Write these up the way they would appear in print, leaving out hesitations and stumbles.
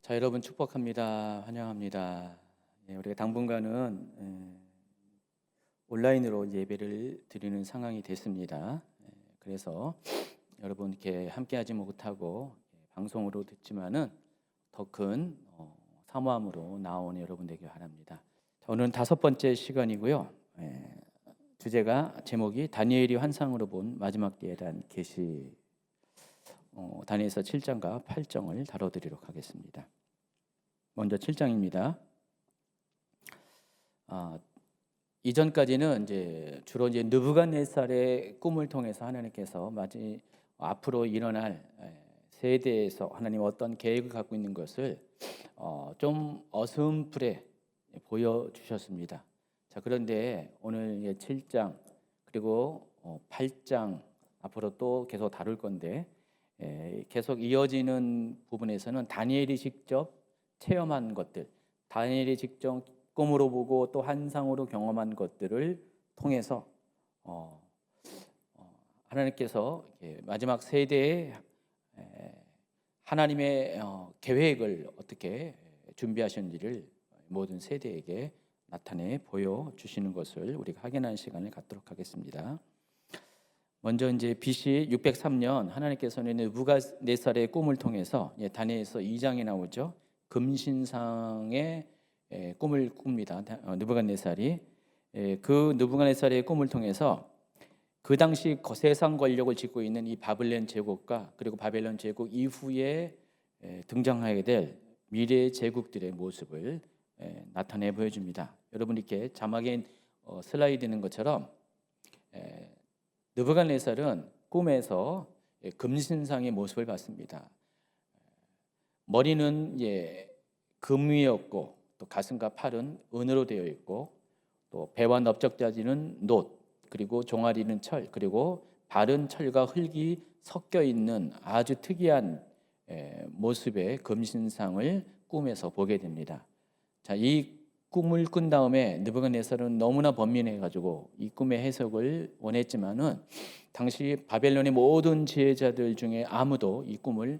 자, 여러분 축복합니다. 환영합니다. 우리가 당분간은 온라인으로 예배를 드리는 상황이 됐습니다. 그래서 여러분 이렇게 함께하지 못하고 방송으로 듣지만은 더 큰 사모함으로 나오는 여러분 되길 바랍니다. 자, 오늘은 5번째 시간이고요. 주제가 제목이 다니엘이 환상으로 본 마지막 때에 대한 계시. 다니엘서 7장과 8장을 다뤄드리도록 하겠습니다. 먼저 7장입니다. 이전까지는 주로 느부갓네살의 꿈을 통해서 하나님께서 앞으로 일어날 세대에서 하나님 어떤 계획을 갖고 있는 것을 좀 어슴푸레 보여주셨습니다. 자, 그런데 오늘 7장 그리고 8장 앞으로 또 계속 다룰 건데 계속 이어지는 부분에서는 다니엘이 직접 체험한 것들, 다니엘이 직접 꿈으로 보고 또 환상으로 경험한 것들을 통해서 하나님께서 마지막 세대에 하나님의 계획을 어떻게 준비하셨는지를 모든 세대에게 나타내 보여주시는 것을 우리가 확인하는 시간을 갖도록 하겠습니다. 먼저 BC 603년 하나님께서는 느부갓네살의 꿈을 통해서 다니엘서 2장에 나오죠. 금신상의 꿈을 꿉니다. 느부갓네살이 그 느부갓네살의 꿈을 통해서 그 당시 세상 권력을 쥐고 있는 이 바벨론 제국과 그리고 바벨론 제국 이후에 등장하게 될 미래 제국들의 모습을 나타내 보여줍니다. 여러분 이렇게 자막에 슬라이드 있는 것처럼 느부갓네살은 꿈에서 금신상의 모습을 봤습니다. 머리는 금위였고 또 가슴과 팔은 은으로 되어 있고 또 배와 넓적다지는 놋 그리고 종아리는 철 그리고 발은 철과 흙이 섞여 있는 아주 특이한 모습의 금신상을 꿈에서 보게 됩니다. 자, 이 꿈을 꾼 다음에 느부갓네살은 너무나 번민해가지고 이 꿈의 해석을 원했지만은 당시 바벨론의 모든 지혜자들 중에 아무도 이 꿈을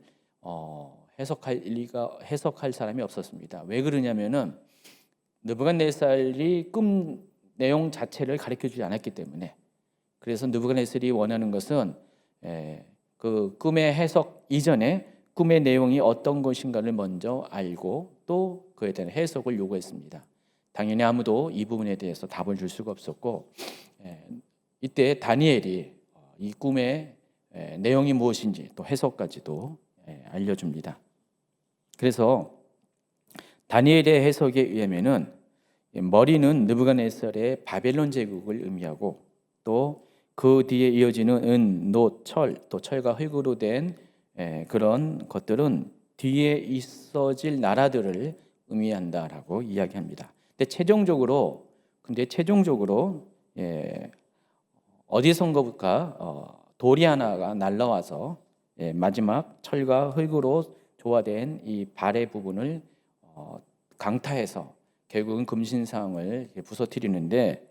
해석할 사람이 없었습니다. 왜 그러냐면은 느부갓네살이 꿈 내용 자체를 가르쳐주지 않았기 때문에. 그래서 느부갓네살이 원하는 것은 그 꿈의 해석 이전에 꿈의 내용이 어떤 것인가를 먼저 알고 또 그에 대한 해석을 요구했습니다. 당연히 아무도 이 부분에 대해서 답을 줄 수가 없었고 이때 다니엘이 이 꿈의 내용이 무엇인지 또 해석까지도 알려줍니다. 그래서 다니엘의 해석에 의하면은 머리는 느부갓네살의 바벨론 제국을 의미하고 또 그 뒤에 이어지는 은, 놋, 철, 또 철과 흙으로 된 그런 것들은 뒤에 있어질 나라들을 의미한다라고 이야기합니다. 근데 최종적으로 어디선가 돌이 하나가 날라와서 마지막 철과 흙으로 조화된 이 발의 부분을 강타해서 결국은 금신상을 부서뜨리는데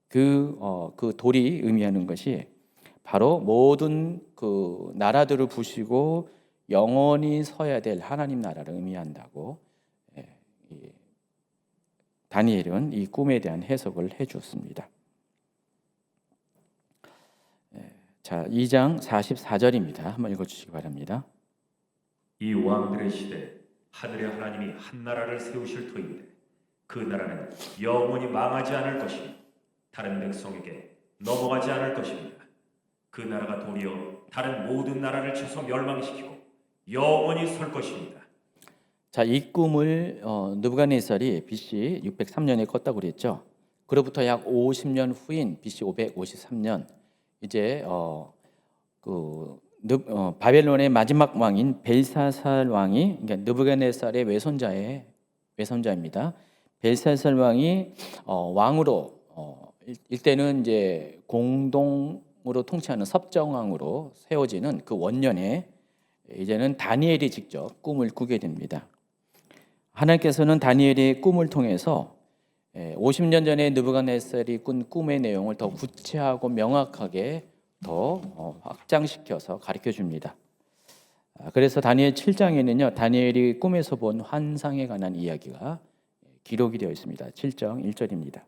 그 돌이 의미하는 것이 바로 모든 그 나라들을 부시고 영원히 서야 될 하나님 나라를 의미한다고 다니엘은 이 꿈에 대한 해석을 해주었습니다. 자, 2장 44절입니다. 한번 읽어주시기 바랍니다. 이 왕들의 시대 하늘의 하나님이 한 나라를 세우실 터인데 그 나라는 영원히 망하지 않을 것이며 다른 백성에게 넘어가지 않을 것입니다. 그 나라가 도리어 다른 모든 나라를 쳐서 멸망시키고 영원히 설 것입니다. 자, 이 꿈을 느부갓네살이 BC 603년에 꿨다고 그랬죠. 그로부터 약 50년 후인 BC 553년 이제 바벨론의 마지막 왕인 벨사살 왕이 그러니까 느부갓네살의 외손자입니다. 벨사살 왕이 왕으로 이때는 이제 공동으로 통치하는 섭정왕으로 세워지는 그 원년에 이제는 다니엘이 직접 꿈을 꾸게 됩니다. 하나님께서는 다니엘의 꿈을 통해서 50년 전에 느부갓네살이 꾼 꿈의 내용을 더 구체하고 명확하게 더 확장시켜서 가르쳐 줍니다. 그래서 다니엘 7장에는요, 다니엘이 꿈에서 본 환상에 관한 이야기가 기록이 되어 있습니다. 7장 1절입니다.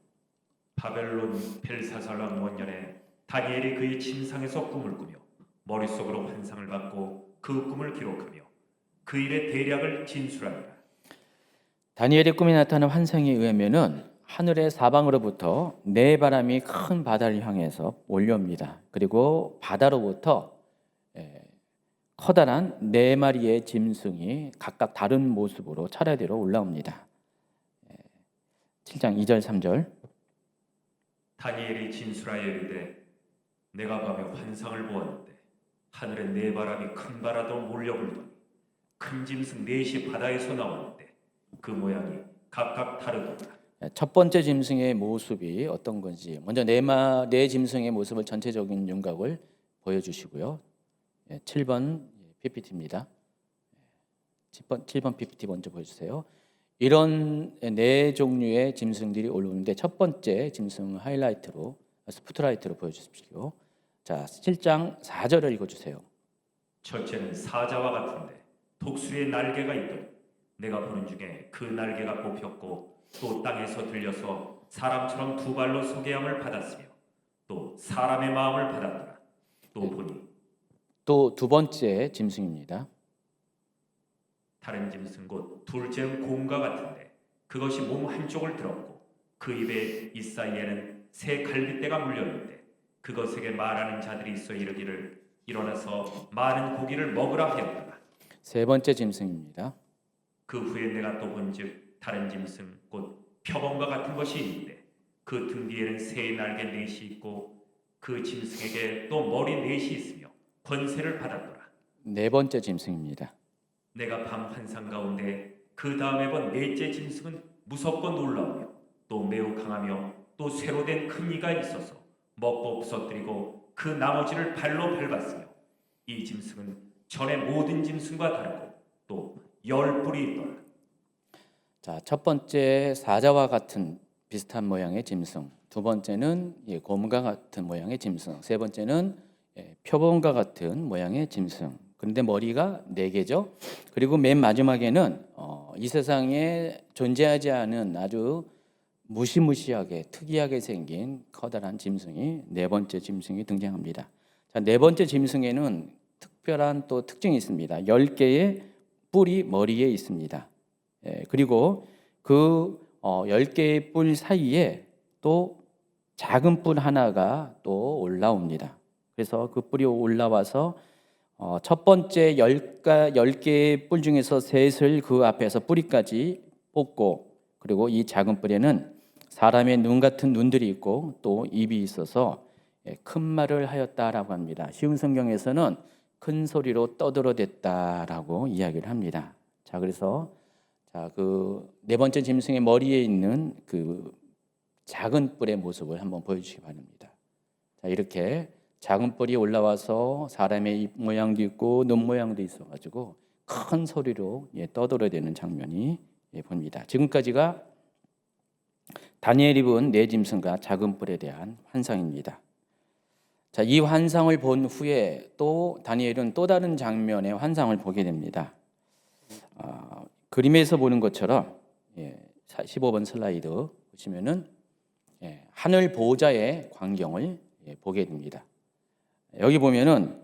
바벨론 벨사살 왕 원년에 다니엘이 그의 침상에서 꿈을 꾸며 머릿속으로 환상을 받고 그 꿈을 기록하며 그 일의 대략을 진술하니라. 다니엘의 꿈에 나타난 환상에 의하면은 하늘의 사방으로부터 네 바람이 큰 바다를 향해서 몰려옵니다. 그리고 바다로부터 커다란 네 마리의 짐승이 각각 다른 모습으로 차례대로 올라옵니다. 7장 2절 3절. 다니엘이 진술하여 이르되 내가 밤에 환상을 보았는데 하늘에 네 바람이 큰 바다로 몰려불더니 큰 짐승 넷이 바다에서 나왔는데 그 모양이 각각 다르더라. 첫 번째 짐승의 모습이 어떤 건지 먼저 네 짐승의 모습을 전체적인 윤곽을 보여주시고요. 7번 PPT입니다. 7번 PPT 먼저 보여주세요. 이런 네 종류의 짐승들이 올라오는데 첫 번째 짐승 하이라이트로 스포트라이트로 보여주십시오. 자, 7장 4절을 읽어주세요. 첫째는 사자와 같은데 독수리의 날개가 있더니 내가 보는 중에 그 날개가 뽑혔고 또 땅에서 들려서 사람처럼 두 발로 서게함을 받았으며 또 사람의 마음을 받았더라. 또 보니 또 두 번째 짐승입니다. 다른 짐승 곧 둘째는 곰과 같은데 그것이 몸 한쪽을 들었고 그 입에 이 사이에는 새 갈빗대가 물렸는데 그것에게 말하는 자들이 있어 이르기를 일어나서 많은 고기를 먹으라 하였더라. 세 번째 짐승입니다. 그 후에 내가 또 본즉 다른 짐승 곧 표범과 같은 것이 있는데 그 등 뒤에는 새 날개 넷이 있고 그 짐승에게 또 머리 넷이 있으며 권세를 받았더라. 네 번째 짐승입니다. 내가 밤 환상 가운데 그 다음에 본 넷째 짐승은 무섭고 놀라우며 또 매우 강하며 또 쇠로 된 큰 이가 있어서 먹고 부서뜨리고 그 나머지를 발로 밟았으며 이 짐승은 전의 모든 짐승과 다르고 또 10뿔이 있더라. 자, 첫 번째 사자와 같은 비슷한 모양의 짐승, 두 번째는 곰과 같은 모양의 짐승, 세 번째는 표범과 같은 모양의 짐승. 그런데 머리가 네 개죠. 그리고 맨 마지막에는 이 세상에 존재하지 않은 아주 무시무시하게 특이하게 생긴 커다란 짐승이 네 번째 짐승이 등장합니다. 자, 네 번째 짐승에는 특별한 또 특징이 있습니다. 10개의 뿔이 머리에 있습니다. 그리고 그 10개의 뿔 사이에 또 작은 뿔 하나가 또 올라옵니다. 그래서 그 뿔이 올라와서 첫 번째 10개의 뿔 중에서 셋을 그 앞에서 뿌리까지 뽑고, 그리고 이 작은 뿔에는 사람의 눈 같은 눈들이 있고 또 입이 있어서 큰 말을 하였다라고 합니다. 쉬운 성경에서는 큰 소리로 떠들어댔다라고 이야기를 합니다. 자, 그래서 그 네 번째 짐승의 머리에 있는 그 작은 뿔의 모습을 한번 보여주시기 바랍니다. 자, 이렇게 작은 뿔이 올라와서 사람의 입 모양도 있고 눈 모양도 있어가지고 큰 소리로 떠들어대는 장면이 보입니다. 지금까지가 다니엘이 본 네 짐승과 작은 뿔에 대한 환상입니다. 자, 이 환상을 본 후에 또 다니엘은 또 다른 장면의 환상을 보게 됩니다. 그림에서 보는 것처럼 15번 슬라이드 보시면은 하늘 보좌의 광경을 보게 됩니다. 여기 보면은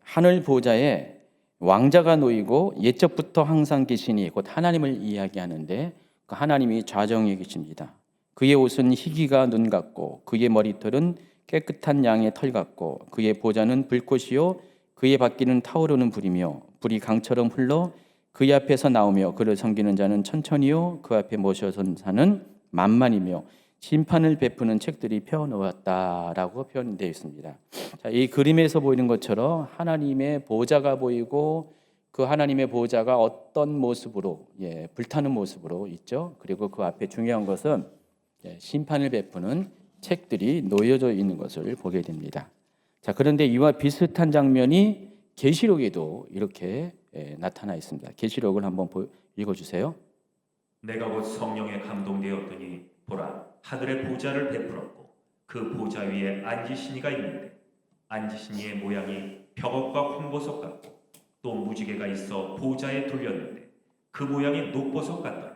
하늘 보좌에 왕자가 놓이고 옛적부터 항상 계시니 곧 하나님을 이야기하는데 그 하나님이 좌정에 계십니다. 그의 옷은 희기가 눈 같고 그의 머리털은 깨끗한 양의 털 같고 그의 보좌는 불꽃이요 그의 바퀴는 타오르는 불이며 불이 강처럼 흘러 그의 앞에서 나오며 그를 섬기는 자는 천천히요 그 앞에 모셔선 자는 만만이며 심판을 베푸는 책들이 펴놓았다라고 표현되어 있습니다. 자, 이 그림에서 보이는 것처럼 하나님의 보좌가 보이고 그 하나님의 보좌가 어떤 모습으로 불타는 모습으로 있죠. 그리고 그 앞에 중요한 것은 심판을 베푸는 책들이 놓여져 있는 것을 보게 됩니다. 자, 그런데 이와 비슷한 장면이 계시록에도 이렇게 나타나 있습니다. 계시록을 한번 읽어주세요. 내가 곧 성령에 감동되었더니 보라 하늘의 보좌를 베풀었고 그 보좌 위에 앉으신 이가 있는데 앉으신 이의 모양이 벽옥과 홍보석 같고 또 무지개가 있어 보좌에 둘렸는데 그 모양이 녹보석 같더라.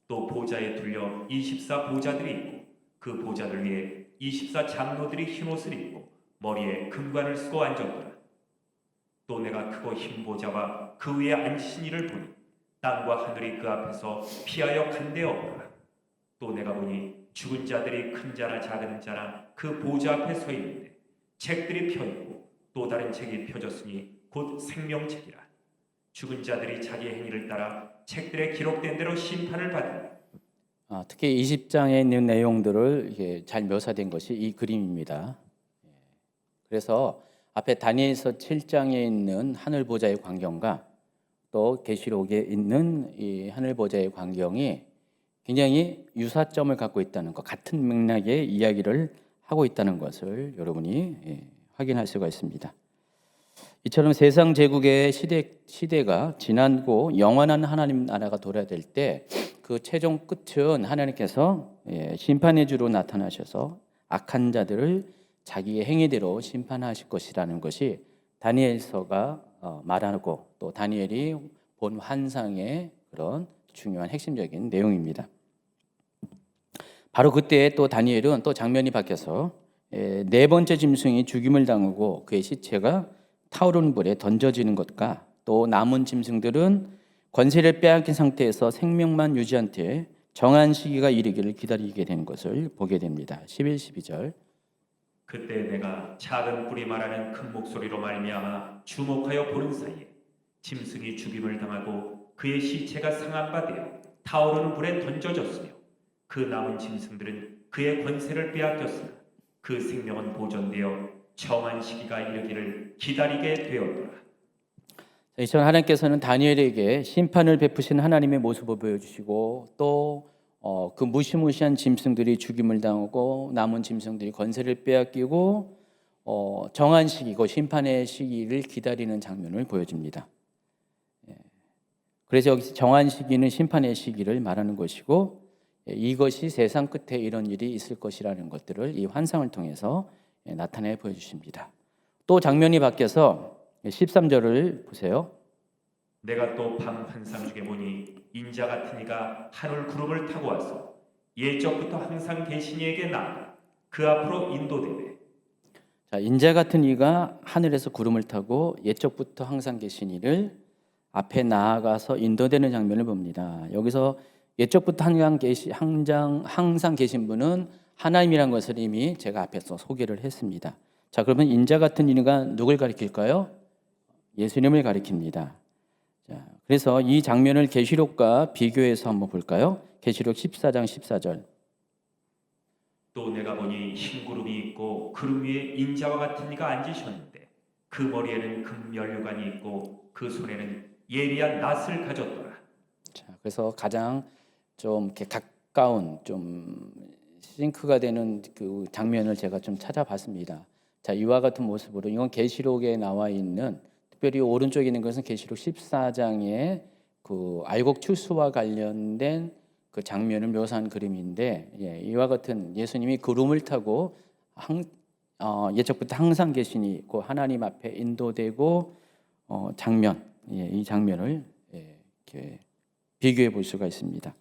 또 보좌에 둘려 24 보좌들이 있고 그 보좌들 위에 24 장로들이 흰옷을 입고 머리에 금관을 쓰고 앉았더라. 또 내가 크고 흰 보좌와 그 위에 앉으신 이를 보니 땅과 하늘이 그 앞에서 피하여 간데 없더라. 또 내가 보니 죽은 자들이 큰 자나 작은 자나 그 보좌 앞에 서 있는데 책들이 펴 있고 또 다른 책이 펴졌으니 곧 생명책이라. 죽은 자들이 자기 행위를 따라 책들에 기록된 대로 심판을 받으니 특히 20장에 있는 내용들을 이게 잘 묘사된 것이 이 그림입니다. 그래서 앞에 다니엘서 7장에 있는 하늘 보좌의 광경과 또 계시록에 있는 이 하늘 보좌의 광경이 굉장히 유사점을 갖고 있다는 것, 같은 맥락의 이야기를 하고 있다는 것을 여러분이 확인할 수가 있습니다. 이처럼 세상 제국의 시대가 지나고 영원한 하나님 나라가 돌아야 될 때 그 최종 끝은 하나님께서 심판의 주로 나타나셔서 악한 자들을 자기의 행위대로 심판하실 것이라는 것이 다니엘서가 말하고 또 다니엘이 본 환상의 그런 중요한 핵심적인 내용입니다. 바로 그때 또 다니엘은 또 장면이 바뀌어서 네 번째 짐승이 죽임을 당하고 그의 시체가 타오르는 불에 던져지는 것과 또 남은 짐승들은 권세를 빼앗긴 상태에서 생명만 유지한 채 정한 시기가 이르기를 기다리게 되는 것을 보게 됩니다. 11, 12절. 그때 내가 작은 뿔이 말하는 큰 목소리로 말미암아 주목하여 보는 사이에 짐승이 죽임을 당하고 그의 시체가 상한 바 되어 타오르는 불에 던져졌으며 그 남은 짐승들은 그의 권세를 빼앗겼으나 그 생명은 보존되어 정한 시기가 이르기를 기다리게 되었더라. 이처럼 하나님께서는 다니엘에게 심판을 베푸신 하나님의 모습을 보여주시고 또 그 무시무시한 짐승들이 죽임을 당하고 남은 짐승들이 권세를 빼앗기고 정한 시기고 심판의 시기를 기다리는 장면을 보여줍니다. 그래서 여기서 정한 시기는 심판의 시기를 말하는 것이고 이것이 세상 끝에 이런 일이 있을 것이라는 것들을 이 환상을 통해서 나타내 보여주십니다. 또 장면이 바뀌어서 13절을 보세요. 내가 또 밤 환상 중에 보니 인자 같은 이가 하늘 구름을 타고 와서 예적부터 항상 계신 이에게 나아가 그 앞으로 인도되되. 자, 인자 같은 이가 하늘에서 구름을 타고 옛적부터 항상 계신 이를 앞에 나아가서 인도되는 장면을 봅니다. 여기서 옛적부터 항상 계신 분은 하나님이란 것을 이미 제가 앞에서 소개를 했습니다. 자, 그러면 인자 같은 이가 누굴 가리킬까요? 예수님을 가리킵니다. 자, 그래서 이 장면을 계시록과 비교해서 한번 볼까요? 계시록 14장 14절. 또 내가 보니 흰 구름이 있고 구름 위에 인자와 같은 이가 앉으셨는데 그 머리에는 금 면류관이 있고 그 손에는 예리한 낫을 가졌더라. 자, 그래서 가장 좀 이렇게 가까운 좀 싱크가 되는 그 장면을 제가 좀 찾아봤습니다. 자, 이와 같은 모습으로 이건 계시록에 나와 있는 특별히 오른쪽에 있는 것은 계시록 14장의 그 알곡 추수와 관련된 그 장면을 묘사한 그림인데 이와 같은 예수님이 구름을 타고 예적부터 항상 계시니 그 하나님 앞에 인도되고 장면 이 장면을 이렇게 비교해 볼 수가 있습니다.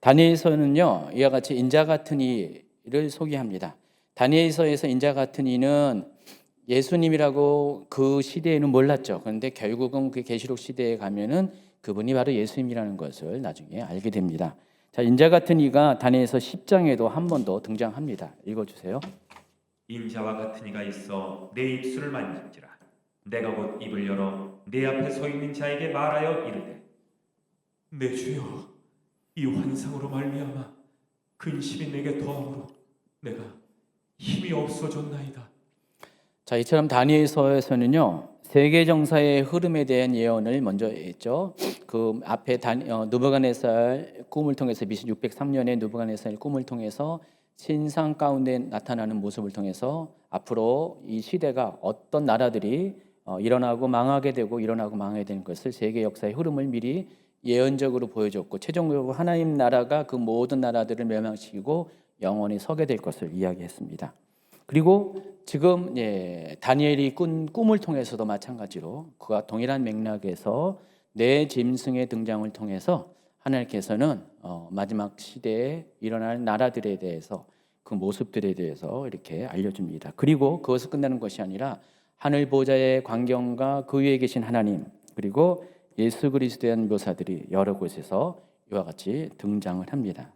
다니엘서는요 이와 같이 인자 같은 이를 소개합니다. 다니엘서에서 인자 같은 이는 예수님이라고 그 시대에는 몰랐죠. 그런데 결국은 그 계시록 시대에 가면은 그분이 바로 예수님이라는 것을 나중에 알게 됩니다. 자, 인자 같은 이가 다니엘서 10장에도 한 번 더 등장합니다. 읽어주세요. 인자와 같은 이가 있어 내 입술을 만진지라. 내가 곧 입을 열어 내 앞에 서 있는 자에게 말하여 이르되 내 주여 이 환상으로 말미암아 근심이 내게 더함으로 내가 힘이 없어졌나이다. 자, 이처럼 다니엘서에서는요 세계 정사의 흐름에 대한 예언을 먼저 했죠. 그 앞에 느부갓네살 꿈을 통해서 BC 603년에 느부갓네살 꿈을 통해서 신상 가운데 나타나는 모습을 통해서 앞으로 이 시대가 어떤 나라들이 일어나고 망하게 되고 일어나고 망하게 되는 것을 세계 역사의 흐름을 미리 예언적으로 보여줬고 최종적으로 하나님 나라가 그 모든 나라들을 멸망시키고 영원히 서게 될 것을 이야기했습니다. 그리고 지금 다니엘이 꾼 꿈을 통해서도 마찬가지로 그와 동일한 맥락에서 내 짐승의 등장을 통해서 하나님께서는 마지막 시대에 일어날 나라들에 대해서 그 모습들에 대해서 이렇게 알려줍니다. 그리고 그것을 끝나는 것이 아니라 하늘 보좌의 광경과 그 위에 계신 하나님 그리고 예수 그리스도에 대한 묘사들이 여러 곳에서 이와 같이 등장을 합니다.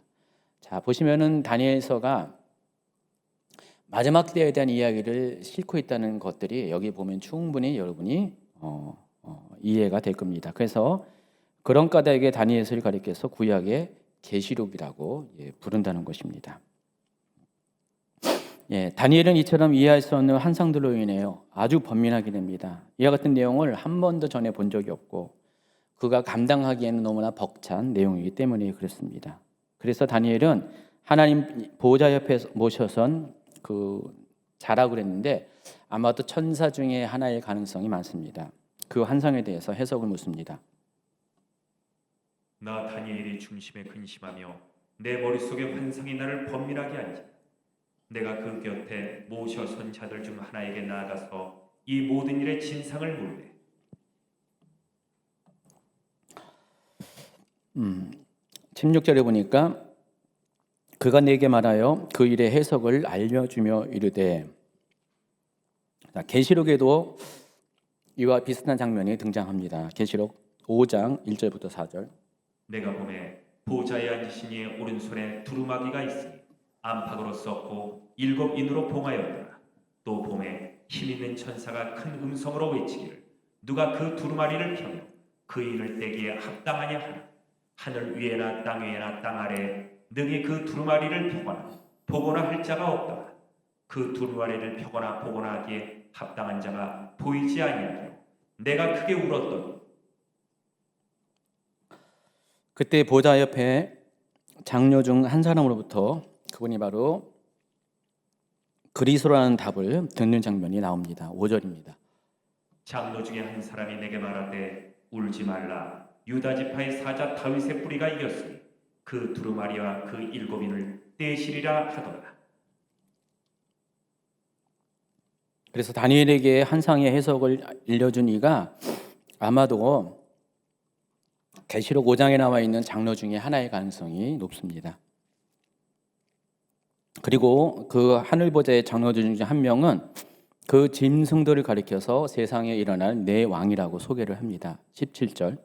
자, 보시면은 다니엘서가 마지막 때에 대한 이야기를 싣고 있다는 것들이 여기 보면 충분히 여러분이 이해가 될 겁니다. 그래서 그런 까닭에 다니엘서를 가리켜서 구약의 계시록이라고 부른다는 것입니다. 다니엘은 이처럼 이해할 수 없는 환상들로 인해요 아주 번민하게 됩니다. 이와 같은 내용을 한 번도 전에 본 적이 없고 그가 감당하기에는 너무나 벅찬 내용이기 때문에 그렇습니다. 그래서 다니엘은 하나님 보좌 옆에 모셔선 그 자라고 그랬는데 아마도 천사 중에 하나일 가능성이 많습니다. 그 환상에 대해서 해석을 묻습니다. 나 다니엘이 중심에 근심하며 내 머릿속에 환상이 나를 번민하게 하니 내가 그 곁에 모셔 선 자들 중 하나에게 나아가서 이 모든 일의 진상을 물으되 16절에 보니까 그가 내게 말하여 그 일의 해석을 알려주며 이르되 계시록에도 이와 비슷한 장면이 등장합니다. 계시록 5장 1절부터 4절 내가 보매 보좌에 앉으신 이의 오른손에 두루마기가 있으니 안팎으로 썼고 7인으로 봉하였더라. 또 보매 힘 있는 천사가 큰 음성으로 외치기를 누가 그 두루마리를 펴며 그 일을 떼기에 합당하냐 하나 하늘 위에나 땅 위에나 땅 아래에 능히 그 두루마리를 펴거나 보거나 할 자가 없더라. 그 두루마리를 펴거나 보거나 하기에 합당한 자가 보이지 아니하며 내가 크게 울었더니 그때 보좌 옆에 장로 중 한 사람으로부터 그분이 바로 그리스도라는 답을 듣는 장면이 나옵니다. 5절입니다. 장로 중에 한 사람이 내게 말하되 울지 말라. 유다 지파의 사자 다윗의 뿌리가 이겼으니 그 두루마리와 그 7인을 떼시리라 하더라. 그래서 다니엘에게 환상의 해석을 알려준 이가 아마도 계시록 5장에 나와 있는 장로 중에 하나의 가능성이 높습니다. 그리고 그 하늘 보좌의 장로들 중에 한 명은 그 짐승들을 가리켜서 세상에 일어날 내 왕이라고 소개를 합니다. 17절.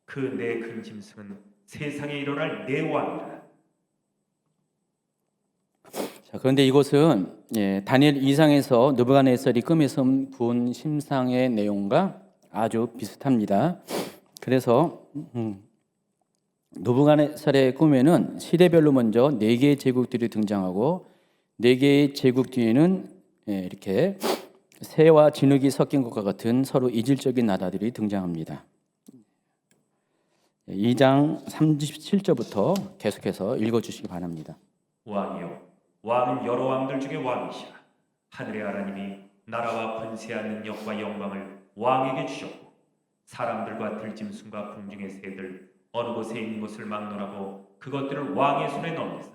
그 내 큰 짐승은 세상에 일어날 내 왕이라. 자, 그런데 이것은 다니엘 2장에서 느부갓네살이 꿈에서 본 심상의 내용과 아주 비슷합니다. 그래서 느부갓네살의 꿈에는 시대별로 먼저 4개의 제국들이 등장하고 4개의 제국 뒤에는 이렇게 새와 진흙이 섞인 것과 같은 서로 이질적인 나라들이 등장합니다. 2장 37절부터 계속해서 읽어주시기 바랍니다. 왕이요 왕은 여러 왕들 중에 왕이시라. 하늘의 하나님이 나라와 권세와 능력과 영광을 왕에게 주셨고 사람들과 들짐승과 궁중의 새들 어느 곳에 있는 것을 막론하고 그것들을 왕의 손에 넘기사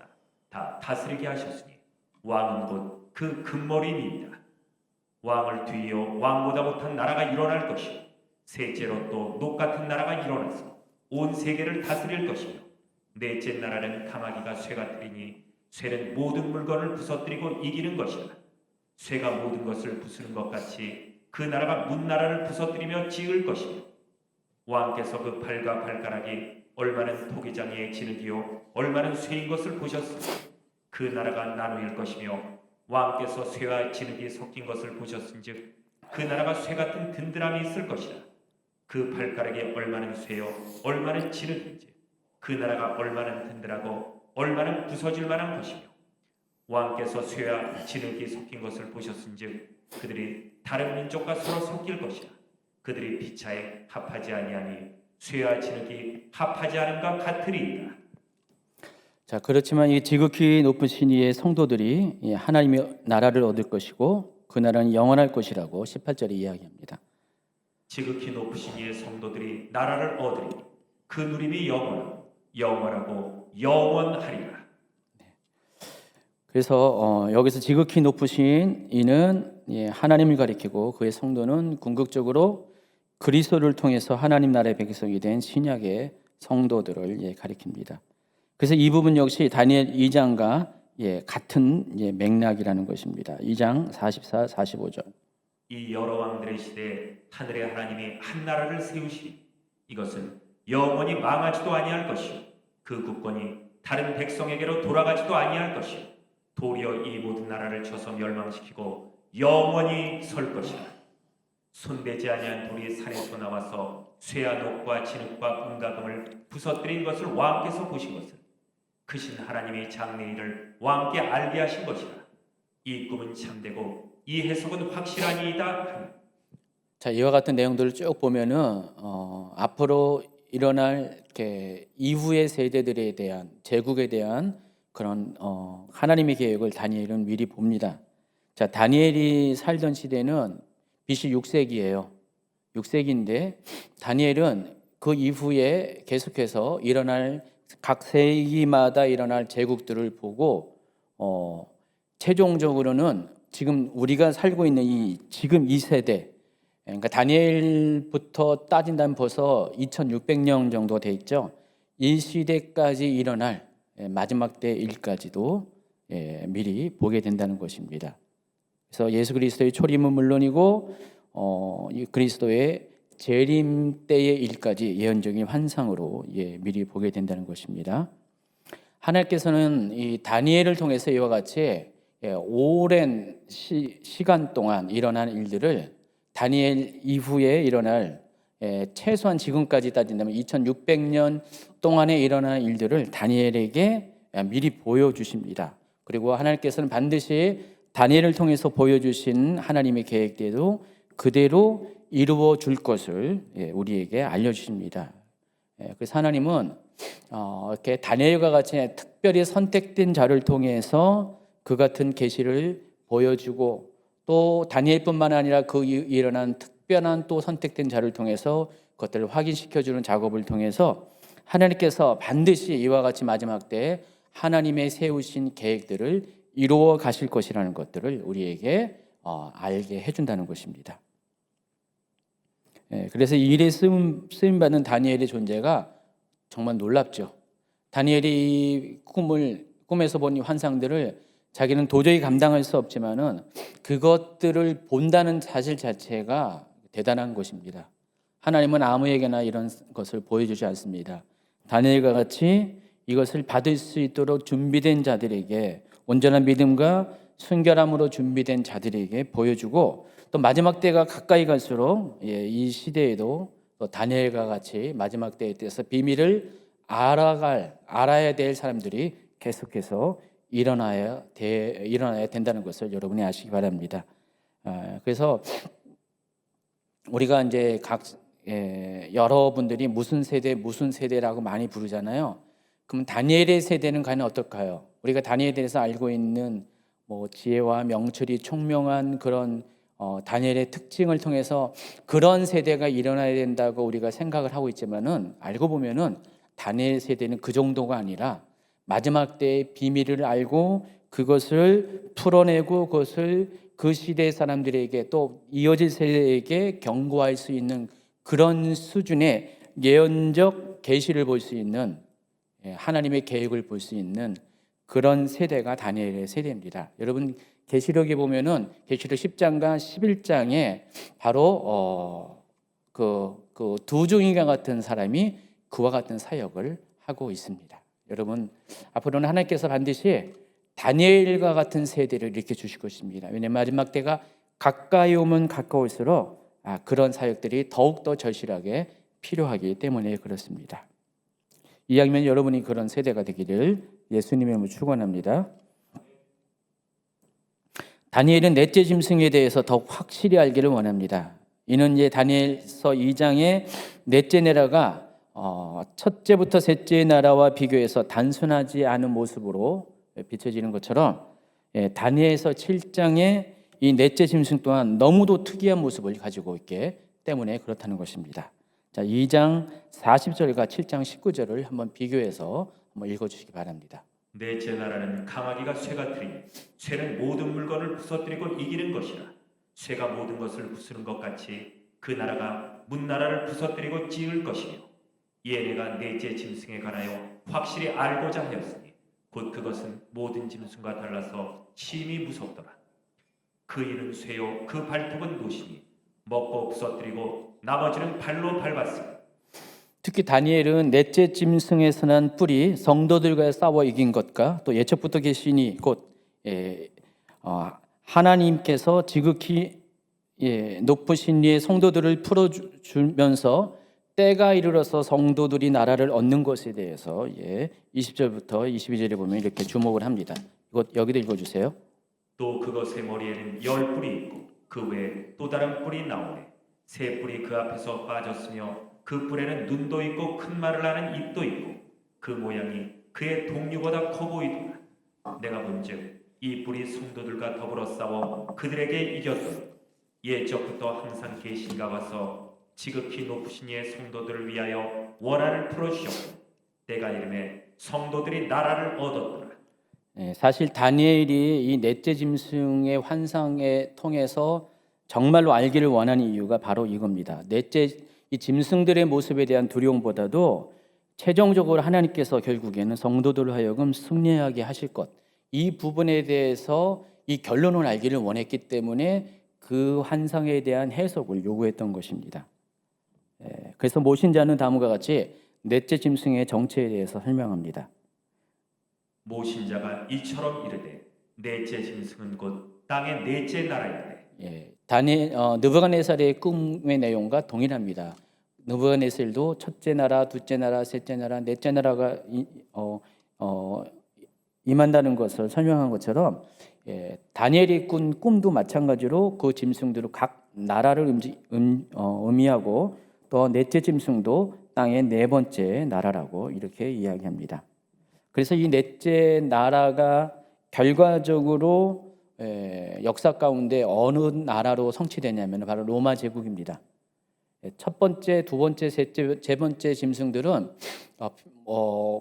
다 다스리게 하셨으니 왕은 곧 그 금머리입니다. 왕을 뒤이어 왕보다 못한 나라가 일어날 것이요 셋째로 또 녹 같은 나라가 일어나서 온 세계를 다스릴 것이며 넷째 나라는 강하기가 쇠가 트리니 쇠는 모든 물건을 부서뜨리고 이기는 것이라. 쇠가 모든 것을 부수는 것 같이 그 나라가 문나라를 부서뜨리며 지을 것이며 왕께서 그 팔과 발가락이 얼마는 토기장이의 진흙이요 얼마는 쇠인 것을 보셨으니 그 나라가 나누일 것이며 왕께서 쇠와 진흙이 섞인 것을 보셨은즉 그 나라가 쇠 같은 든든함이 있을 것이라. 그 발가락이 얼마는 쇠요 얼마는 진흙인지 그 나라가 얼마는 든든하고 얼마는 부서질 만한 것이며 왕께서 쇠와 진흙이 섞인 것을 보셨은즉 그들이 다른 민족과 서로 섞일 것이라. 그들이 피차에 합하지 아니하니 쇠와 진흙이 합하지 않은 것 같으리이다. 자, 그렇지만 이 지극히 높으신 이의 성도들이 하나님의 나라를 얻을 것이고 그 나라는 영원할 것이라고 18절에 이야기합니다. 지극히 높으신 이의 성도들이 나라를 얻으리니 그 누림이 영원하고 영원하리라. 그래서 여기서 지극히 높으신 이는 하나님을 가리키고 그의 성도는 궁극적으로 그리스도를 통해서 하나님 나라의 백성이 된 신약의 성도들을 가리킵니다. 그래서 이 부분 역시 다니엘 2장과 같은 맥락이라는 것입니다. 2장 44, 45절. 이 여러 왕들의 시대에 하늘의 하나님이 한 나라를 세우시니 이것은 영원히 망하지도 아니할 것이요 그 국권이 다른 백성에게로 돌아가지도 아니할 것이요 도리어 이 모든 나라를 쳐서 멸망시키고 영원히 설 것이다. 손대지 아니한 돌이 산에서 나와서 쇠와 녹과 진흙과 은가금을 부서뜨린 것을 왕께서 보신 것은 크신 하나님의 장래일을 왕께 알게 하신 것이다. 이 꿈은 참되고 이 해석은 확실하니이다. 자, 이와 같은 내용들을 쭉 보면은 앞으로 일어날 이렇게 이후의 세대들에 대한 제국에 대한 그런 하나님의 계획을 다니엘은 미리 봅니다. 자, 다니엘이 살던 시대는 BC 6세기예요. 6세기인데 다니엘은 그 이후에 계속해서 일어날 각 세기마다 일어날 제국들을 보고 최종적으로는 지금 우리가 살고 있는 지금 이 세대, 그러니까 다니엘부터 따진다면 벌써 2600년 정도 돼 있죠. 이 시대까지 일어날 마지막 때 일까지도 미리 보게 된다는 것입니다. 그래서 예수 그리스도의 초림은 물론이고 이 그리스도의 재림 때의 일까지 예언적인 환상으로 미리 보게 된다는 것입니다. 하나님께서는 이 다니엘을 통해서 이와 같이 오랜 시간 동안 일어난 일들을 다니엘 이후에 일어날 최소한 지금까지 따진다면 2600년 동안에 일어난 일들을 다니엘에게 미리 보여주십니다. 그리고 하나님께서는 반드시 다니엘을 통해서 보여주신 하나님의 계획대로 그대로 이루어 줄 것을 우리에게 알려주십니다. 그래서 하나님은 이렇게 다니엘과 같이 특별히 선택된 자를 통해서 그 같은 계시를 보여주고 또 다니엘뿐만 아니라 그 일어난 특별한 또 선택된 자를 통해서 그것들을 확인시켜주는 작업을 통해서 하나님께서 반드시 이와 같이 마지막 때에 하나님의 세우신 계획들을 이루어 가실 것이라는 것들을 우리에게 알게 해준다는 것입니다. 그래서 이 일에 쓰임받는 다니엘의 존재가 정말 놀랍죠. 다니엘이 꿈에서 본 환상들을 자기는 도저히 감당할 수 없지만은 그것들을 본다는 사실 자체가 대단한 것입니다. 하나님은 아무에게나 이런 것을 보여주지 않습니다. 다니엘과 같이 이것을 받을 수 있도록 준비된 자들에게 온전한 믿음과 순결함으로 준비된 자들에게 보여주고 또 마지막 때가 가까이 갈수록 이 시대에도 또 다니엘과 같이 마지막 때에 대해서 비밀을 알아야 될 사람들이 계속해서 일어나야 된다는 것을 여러분이 아시기 바랍니다. 그래서 우리가 이제 여러분들이 무슨 세대라고 많이 부르잖아요. 그럼 다니엘의 세대는 과연 어떨까요? 우리가 다니엘에 대해서 알고 있는 지혜와 명철이 총명한 그런 다니엘의 특징을 통해서 그런 세대가 일어나야 된다고 우리가 생각을 하고 있지만은 알고 보면은 다니엘 세대는 그 정도가 아니라 마지막 때의 비밀을 알고 그것을 풀어내고 그것을 그 시대 사람들에게 또 이어질 세대에게 경고할 수 있는 그런 수준의 예언적 계시를 볼 수 있는 하나님의 계획을 볼 수 있는 그런 세대가 다니엘의 세대입니다. 여러분 계시록에 보면은 계시록 10장과 11장에 바로 그 두 종이가 같은 사람이 그와 같은 사역을 하고 있습니다. 여러분 앞으로는 하나님께서 반드시 다니엘과 같은 세대를 일으켜 주실 것입니다. 왜냐하면 마지막 때가 가까이 오면 가까울수록 그런 사역들이 더욱더 절실하게 필요하기 때문에 그렇습니다. 이왕이면 여러분이 그런 세대가 되기를 예수님의 이름으로 축원합니다. 다니엘은 넷째 짐승에 대해서 더욱 확실히 알기를 원합니다. 이는 이제 다니엘서 2장의 넷째 나라가 첫째부터 셋째 나라와 비교해서 단순하지 않은 모습으로 비춰지는 것처럼 다니엘서 7장의 이 넷째 짐승 또한 너무도 특이한 모습을 가지고 있기 때문에 그렇다는 것입니다. 자, 2장 40절과 7장 19절을 한번 비교해서 한번 읽어주시기 바랍니다. 넷째 나라는 강아기가 쇠가 트이니 쇠는 모든 물건을 부서뜨리고 이기는 것이라. 쇠가 모든 것을 부수는 것 같이 그 나라가 문나라를 부서뜨리고 찌을 것이며, 이에 내가 넷째 짐승에 관하여 확실히 알고자 하였으니 곧 그것은 모든 짐승과 달라서 심히 무섭더라. 그 이는 쇠요 그 발톱은 노시니 먹고 부서뜨리고 나머지는 발로 밟았으니. 특히 다니엘은 넷째 짐승에서 난 뿔이 성도들과 싸워 이긴 것과 또 예측부터 계시니 곧 하나님께서 지극히 높으신 이의 성도들을 풀어주면서 때가 이르러서 성도들이 나라를 얻는 것에 대해서 20절부터 22절에 보면 이렇게 주목을 합니다. 이것 여기도 읽어주세요. 또 그것의 머리에는 10뿔이 있고 그 외에 또 다른 뿔이 나오네. 세 뿔이 그 앞에서 빠졌으며 그 뿔에는 눈도 있고 큰 말을 하는 입도 있고 그 모양이 그의 동류보다 커 보이더라. 내가 본즉 이 뿔이 성도들과 더불어 싸워 그들에게 이겼더니 옛적부터 항상 계신가 봐서 지극히 높으신 이의 성도들을 위하여 원한을 풀어주셨고 때가 이름에 성도들이 나라를 얻었더라. 사실 다니엘이 이 넷째 짐승의 환상에 통해서 정말로 알기를 원하는 이유가 바로 이겁니다. 넷째 이 짐승들의 모습에 대한 두려움보다도 최종적으로 하나님께서 결국에는 성도들을 하여금 승리하게 하실 것, 이 부분에 대해서 이 결론을 알기를 원했기 때문에 그 환상에 대한 해석을 요구했던 것입니다. 그래서 모신자는 다음과 같이 넷째 짐승의 정체에 대해서 설명합니다. 모신자가 이처럼 이르되 넷째 짐승은 곧 땅의 넷째 나라이네. 느부갓네살의 꿈의 내용과 동일합니다. 느부갓네살도 첫째 나라, 둘째 나라, 셋째 나라, 넷째 나라가 임한다는 것을 설명한 것처럼 다니엘이 꾼 꿈도 마찬가지로 그 짐승들은 각 나라를 의미하고 또 넷째 짐승도 땅의 네 번째 나라라고 이렇게 이야기합니다. 그래서 이 넷째 나라가 결과적으로 역사 가운데 어느 나라로 성취되냐면 바로 로마 제국입니다. 첫 번째, 두 번째, 셋째, 세 번째 짐승들은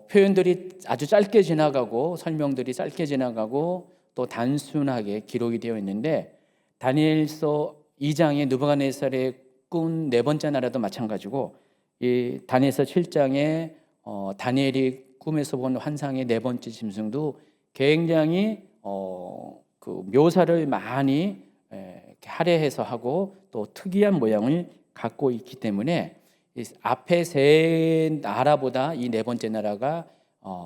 표현들이 아주 짧게 지나가고 설명들이 짧게 지나가고 또 단순하게 기록이 되어 있는데 다니엘서 2장의 느부갓네살의 꾼 네 번째 나라도 마찬가지고 이 다니엘서 7장의 다니엘이 꿈에서 본 환상의 네 번째 짐승도 굉장히 그 묘사를 많이 할애해서 하고 또 특이한 모양을 갖고 있기 때문에 앞에 세 나라보다 이 네 번째 나라가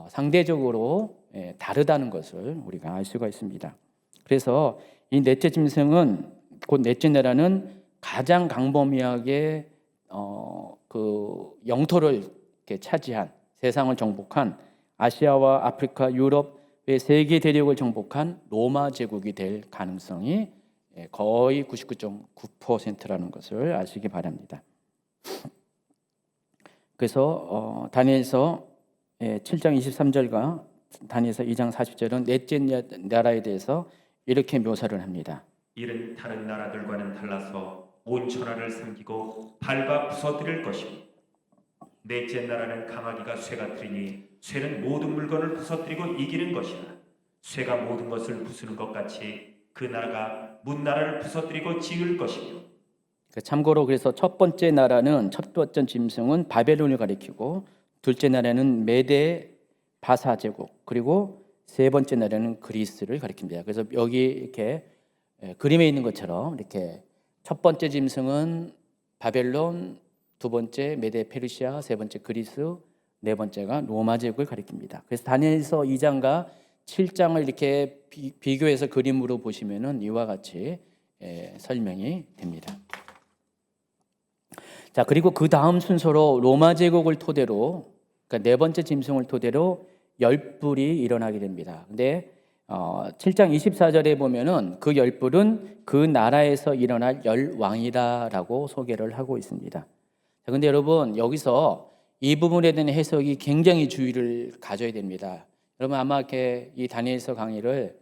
상대적으로 다르다는 것을 우리가 알 수가 있습니다. 그래서 이 넷째 짐승은 곧 넷째 나라는 가장 광범위하게 그 영토를 이렇게 차지한 세상을 정복한 아시아와 아프리카, 유럽의 세계 대륙을 정복한 로마 제국이 될 가능성이 거의 99.9%라는 것을 아시기 바랍니다. 그래서 다니엘서 7장 23절과 다니엘서 2장 40절은 넷째 나라에 대해서 이렇게 묘사를 합니다. 이는 다른 나라들과는 달라서 온 천하를 삼키고 밟아 부서뜨릴 것이고 넷째 나라는 강아기가 쇠가 트이니 쇠는 모든 물건을 부서뜨리고 이기는 것이라. 쇠가 모든 것을 부수는 것 같이 그 나라가 문나라를 부서뜨리고 지을 것이며. 참고로 그래서 첫 번째 나라는 첫 번째 짐승은 바벨론을 가리키고 둘째 나라는 메데 바사 제국 그리고 세 번째 나라는 그리스를 가리킵니다. 그래서 여기 이렇게 그림에 있는 것처럼 이렇게 첫 번째 짐승은 바벨론, 두 번째 메데 페르시아, 세 번째 그리스, 네 번째가 로마 제국을 가리킵니다. 그래서 다니엘서 2장과 7장을 이렇게 비교해서 그림으로 보시면은 이와 같이 설명이 됩니다. 자, 그리고 그 다음 순서로 로마 제국을 토대로, 그러니까 네 번째 짐승을 토대로 열불이 일어나게 됩니다. 근데 7장 24절에 보면은 그 열불은 그 나라에서 일어날 열왕이다라고 소개를 하고 있습니다. 자, 근데 여러분 여기서 이 부분에 대한 해석이 굉장히 주의를 가져야 됩니다. 여러분 아마 이렇게 이 다니엘서 강의를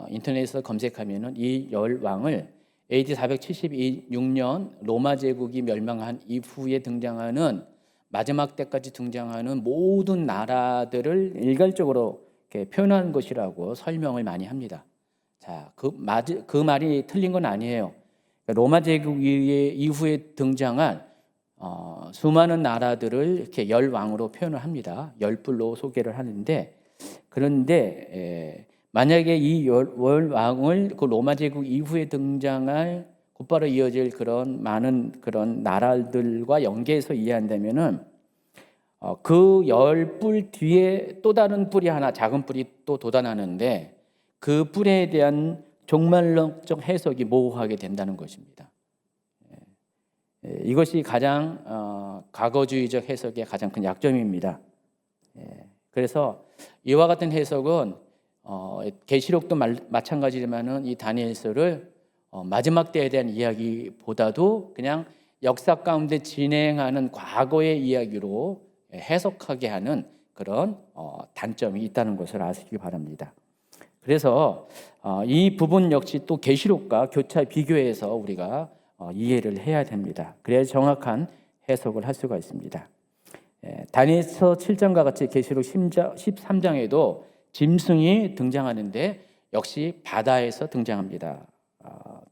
인터넷에서 검색하면은 이 열왕을 AD 476년 로마 제국이 멸망한 이후에 등장하는 마지막 때까지 등장하는 모든 나라들을 일괄적으로 이렇게 표현한 것이라고 설명을 많이 합니다. 자, 그 말이 틀린 건 아니에요. 로마 제국 이후에 등장한 수많은 나라들을 이렇게 열 왕으로 표현을 합니다. 열불로 소개를 하는데, 그런데 만약에 이 열 왕을 그 로마 제국 이후에 등장할 곧바로 이어질 그런 많은 그런 나라들과 연계해서 이해한다면은 그 열 뿔 뒤에 또 다른 뿔이 하나, 작은 뿔이 또 돋아나는데 그 뿔에 대한 종말론적 해석이 모호하게 된다는 것입니다. 이것이 가장 과거주의적 해석의 가장 큰 약점입니다. 그래서 이와 같은 해석은 계시록도 마찬가지지만은 이 다니엘서를 마지막 때에 대한 이야기보다도 그냥 역사 가운데 진행하는 과거의 이야기로 해석하게 하는 그런 단점이 있다는 것을 아시기 바랍니다. 그래서 이 부분 역시 또 계시록과 교차 비교해서 우리가 이해를 해야 됩니다. 그래야 정확한 해석을 할 수가 있습니다. 다니엘서 7장과 같이 계시록 13장에도 짐승이 등장하는데 역시 바다에서 등장합니다.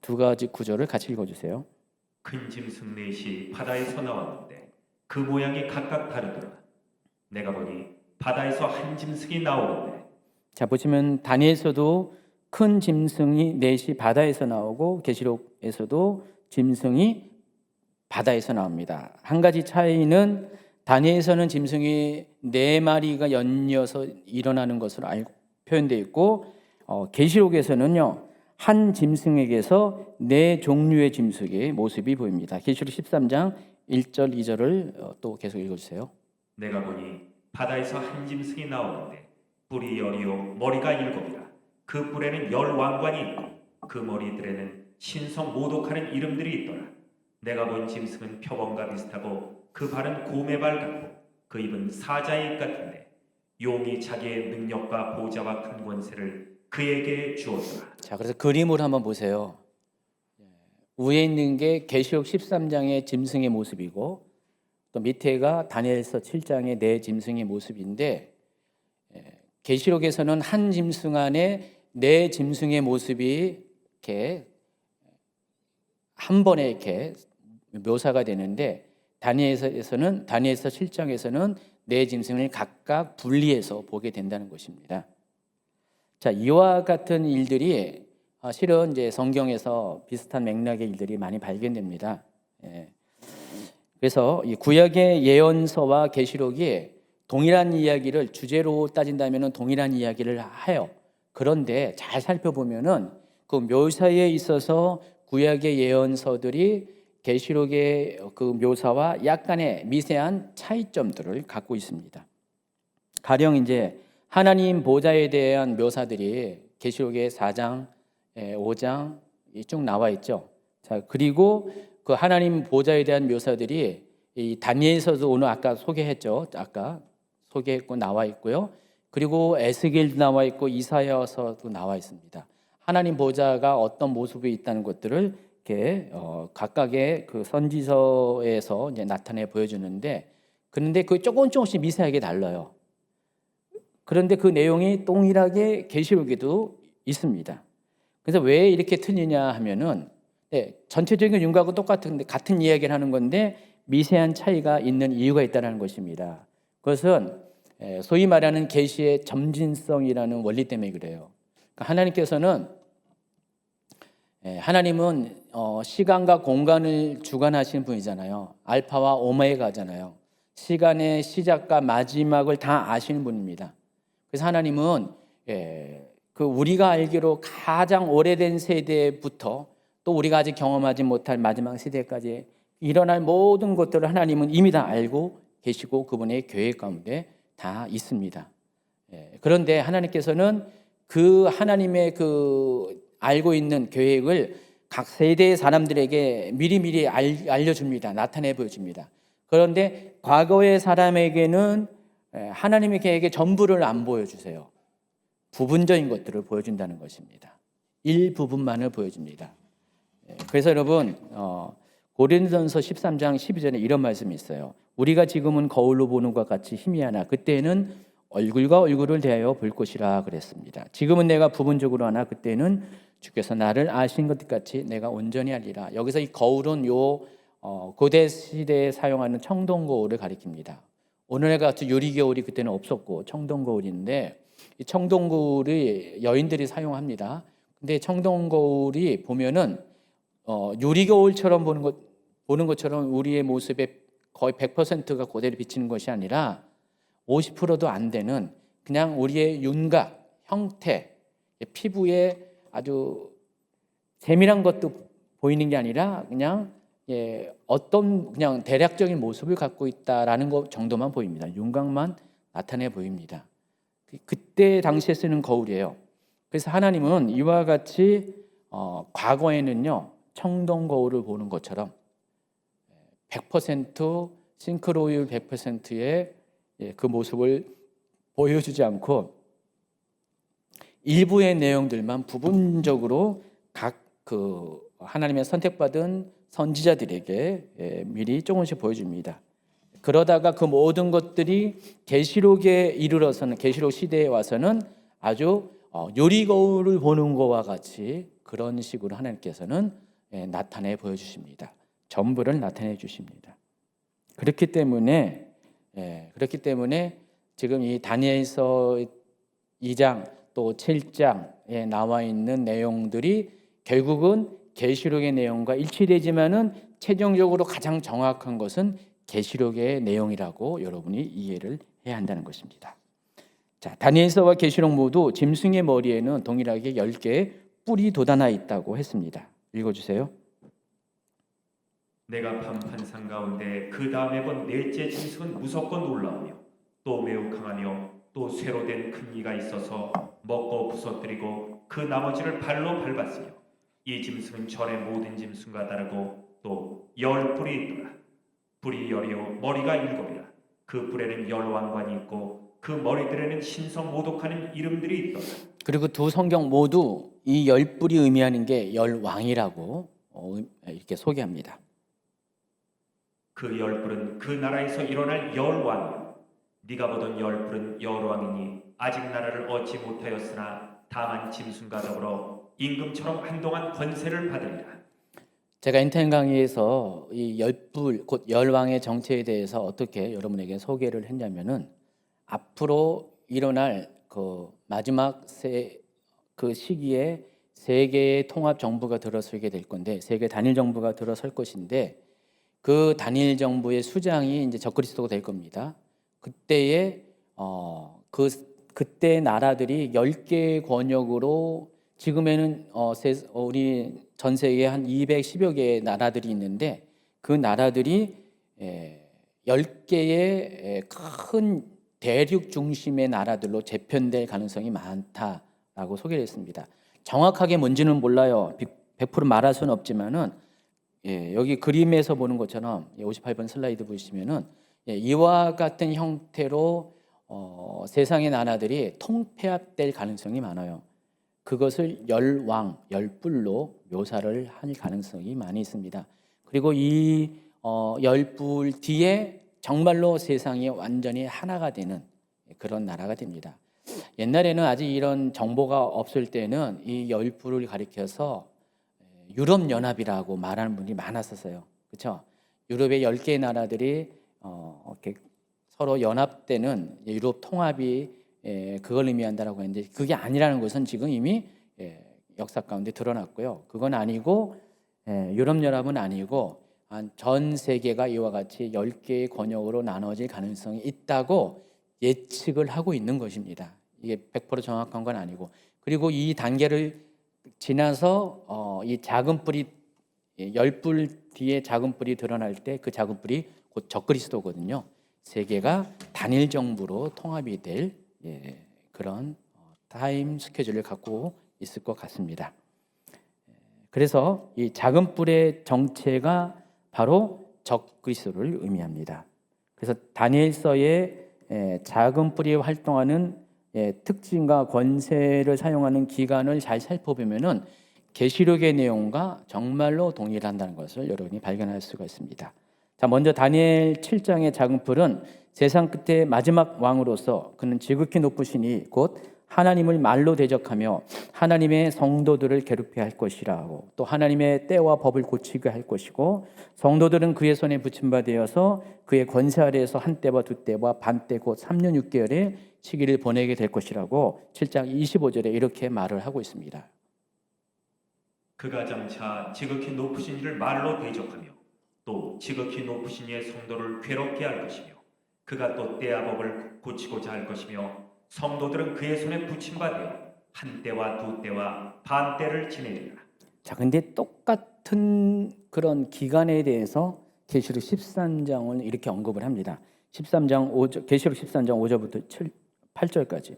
두 가지 구절을 같이 읽어주세요. 큰 짐승 넷이 바다에서 나왔는데 그 모양이 각각 다르더라. 내가 보니 바다에서 한 짐승이 나오는데. 자, 보시면 다니엘서도 큰 짐승이 넷이 바다에서 나오고 계시록에서도 짐승이 바다에서 나옵니다. 한 가지 차이는 다니엘서는 짐승이 네 마리가 연이어서 일어나는 것으로 표현되어 있고 계시록에서는요 한 짐승에게서 네 종류의 짐승의 모습이 보입니다. 계시록 13장 1절 2절을 또 계속 읽어주세요. 내가 보니 바다에서 한 짐승이 나오는데 뿔이 10이요 머리가 7이라. 그 뿔에는 10왕관이 있고 그 머리들에는 신성 모독하는 이름들이 있더라. 내가 본 짐승은 표범과 비슷하고 그 발은 곰의 발 같고 그 입은 사자의 입 같은데 용이 자기의 능력과 보좌와 큰 권세를 그에게 주었더라. 자, 그래서 그림을 한번 보세요. 위에 있는 게 계시록 13장의 짐승의 모습이고 또 밑에가 다니엘서 7장의 네 짐승의 모습인데 계시록에서는 한 짐승 안에 네 짐승의 모습이 이렇게 한 번에 이렇게 묘사가 되는데 다니엘서 7장에서는 네 짐승을 각각 분리해서 보게 된다는 것입니다. 자, 이와 같은 일들이 실은 이제 성경에서 비슷한 맥락의 일들이 많이 발견됩니다. 그래서 이 구약의 예언서와 계시록이 동일한 이야기를 주제로 따진다면 동일한 이야기를 해요. 그런데 잘 살펴보면은 그 묘사에 있어서 구약의 예언서들이 계시록의 그 묘사와 약간의 미세한 차이점들을 갖고 있습니다. 가령 이제 하나님 보좌에 대한 묘사들이 계시록의 4장, 5장 쭉 나와 있죠. 자, 그리고 그 하나님 보좌에 대한 묘사들이 이 다니엘서도 오늘 아까 소개했죠. 아까 소개했고 나와 있고요. 그리고 에스겔도 나와 있고 이사야서도 나와 있습니다. 하나님 보좌가 어떤 모습이 있다는 것들을 이렇게 각각의 그 선지서에서 이제 나타내 보여주는데, 그런데 그 조금씩 미세하게 달라요. 그런데 그 내용이 동일하게 계시록에도 있습니다. 그래서 왜 이렇게 틀리냐 하면은 전체적인 윤곽은 똑같은데 같은 이야기를 하는 건데 미세한 차이가 있는 이유가 있다는 것입니다. 그것은 소위 말하는 계시의 점진성이라는 원리 때문에 그래요. 그러니까 하나님은 시간과 공간을 주관하시는 분이잖아요. 알파와 오메가잖아요. 시간의 시작과 마지막을 다 아시는 분입니다. 그래서 하나님은 그 우리가 알기로 가장 오래된 세대부터 또 우리가 아직 경험하지 못할 마지막 시대까지 일어날 모든 것들을 하나님은 이미 다 알고 계시고 그분의 계획 가운데 다 있습니다. 그런데 하나님께서는 그 하나님의 그 알고 있는 계획을 각 세대의 사람들에게 미리미리 알려줍니다. 나타내 보여줍니다. 그런데 과거의 사람에게는 하나님의 계획의 전부를 안 보여주세요. 부분적인 것들을 보여준다는 것입니다. 일부분만을 보여줍니다. 그래서 여러분 고린도전서 13장 12절에 이런 말씀이 있어요. 우리가 지금은 거울로 보는 것 같이 희미하나 그때는 얼굴과 얼굴을 대하여 볼 것이라 그랬습니다. 지금은 내가 부분적으로 하나 그때는 주께서 나를 아신 것 같이 내가 온전히 하리라. 여기서 이 거울은 고대 시대에 사용하는 청동 거울을 가리킵니다. 오늘날 같은 유리 거울이 그때는 없었고 청동 거울인데 이 청동 거울이 여인들이 사용합니다. 근데 청동 거울이 보면은 유리 거울처럼 보는 것처럼 우리의 모습에 거의 100%가 그대로 비치는 것이 아니라 50%도 안 되는 그냥 우리의 윤곽, 형태, 피부에 아주 세밀한 것도 보이는 게 아니라 그냥 어떤 그냥 대략적인 모습을 갖고 있다라는 것 정도만 보입니다. 윤곽만 나타내 보입니다. 그때 당시에 쓰는 거울이에요. 그래서 하나님은 이와 같이 과거에는요 청동 거울을 보는 것처럼 100% 싱크로율 100%의 그 모습을 보여주지 않고 일부의 내용들만 부분적으로 각 그 하나님의 선택받은 선지자들에게 미리 조금씩 보여줍니다. 그러다가 그 모든 것들이 계시록에 이르러서는 계시록 시대에 와서는 아주 유리 거울을 보는 것과 같이 그런 식으로 하나님께서는 나타내 보여주십니다. 전부를 나타내 주십니다. 그렇기 때문에 지금 이 다니엘서 2장 또 7장에 나와 있는 내용들이 결국은 계시록의 내용과 일치되지만은 최종적으로 가장 정확한 것은 계시록의 내용이라고 여러분이 이해를 해야 한다는 것입니다. 자, 다니엘서와 계시록 모두 짐승의 머리에는 동일하게 10개의 뿔이 돋아나 있다고 했습니다. 읽어주세요. 내가 판판상 가운데 그 다음에 본 넷째 짐승은 무섭고 놀라우며 또 매우 강하며 또 쇠로 된 큰 이가 있어서 먹고 부서뜨리고 그 나머지를 발로 밟았으며 이 짐승은 전의 모든 짐승과 다르고 또 10뿔이 있더라. 뿔이 10이요 머리가 7이라. 그 뿔에는 10왕관이 있고 그 머리들에는 신성 모독하는 이름들이 있더라. 그리고 두 성경 모두 이 10뿔이 의미하는 게 10왕이라고 이렇게 소개합니다. 그 10뿔은 그 나라에서 일어날 10왕이요 네가 보던 10뿔은 10왕이니 아직 나라를 얻지 못하였으나 다만 짐승과 더불어 임금처럼 한동안 권세를 받으리라. 제가 인터넷 강의에서 이 10뿔 곧 10왕의 정체에 대해서 어떻게 여러분에게 소개를 했냐면은 앞으로 일어날 그 마지막 그 시기에 세계의 통합 정부가 들어서게 될 건데 세계 단일 정부가 들어설 것인데 그 단일 정부의 수장이 이제 적그리스도가 될 겁니다. 그때에 그때 나라들이 10개의 권역으로 지금에는 우리 전 세계에 한 210여 개의 나라들이 있는데 그 나라들이 10개의 큰 대륙 중심의 나라들로 재편될 가능성이 많다라고 소개를 했습니다. 정확하게 뭔지는 몰라요. 100% 말할 수는 없지만은 여기 그림에서 보는 것처럼 58번 슬라이드 보시면은 이와 같은 형태로 세상의 나라들이 통폐합될 가능성이 많아요. 그것을 10왕, 10뿔로 묘사를 할 가능성이 많이 있습니다. 그리고 이 10뿔 뒤에 정말로 세상이 완전히 하나가 되는 그런 나라가 됩니다. 옛날에는 아직 이런 정보가 없을 때는 이 10뿔을 가리켜서 유럽연합이라고 말하는 분이 많았었어요. 그렇죠? 유럽의 10개의 나라들이 이렇게 서로 연합되는 유럽 통합이 그걸 의미한다라고 했는데 그게 아니라는 것은 지금 이미 역사 가운데 드러났고요. 그건 아니고 유럽연합은 아니고 전 세계가 이와 같이 10개의 권역으로 나눠질 가능성이 있다고 예측을 하고 있는 것입니다. 이게 100% 정확한 건 아니고 그리고 이 단계를 지나서 이 작은 뿔이 10뿔 뒤에 작은 뿔이 드러날 때 그 작은 뿔이 곧 적그리스도거든요. 세계가 단일 정부로 통합이 될 그런 타임 스케줄을 갖고 있을 것 같습니다. 그래서 이 작은 뿔의 정체가 바로 적그리스도를 의미합니다. 그래서 다니엘서의 작은 뿔이 활동하는 특징과 권세를 사용하는 기간을 잘 살펴보면은 계시록의 내용과 정말로 동일한다는 것을 여러분이 발견할 수가 있습니다. 자, 먼저 다니엘 7장의 작은 뿔은 세상 끝에 마지막 왕으로서 그는 지극히 높으시니 곧 하나님을 말로 대적하며 하나님의 성도들을 괴롭혀야 할 것이라고, 또 하나님의 때와 법을 고치게 할 것이고 성도들은 그의 손에 붙임바 되어서 그의 권세 아래에서 한 때와 두 때와 반 때 곧 3년 6개월의 시기를 보내게 될 것이라고 7장 25절에 이렇게 말을 하고 있습니다. 그가 장차 지극히 높으신 이를 말로 대적하며 또 지극히 높으신 이의 성도를 괴롭게 할 것이며 그가 또 때와 법을 고치고자 할 것이며 성도들은 그의 손에 붙임 바 되어 한 때와 두 때와 반 때를 지내리라. 자, 근데 똑같은 그런 기간에 대해서 계시록 13장은 이렇게 언급을 합니다. 13장 5절, 계시록 13장 5절부터 8절까지.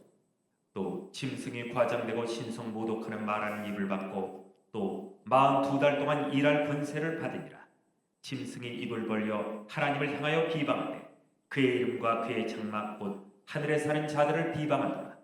또 짐승이 과장되고 신성 모독하는 말하는 입을 받고 또 42달 동안 일할 권세를 받으니라. 짐승이 입을 벌려 하나님을 향하여 비방하되 그의 이름과 그의 장막 곧 하늘에 사는 자들을 비방하더라.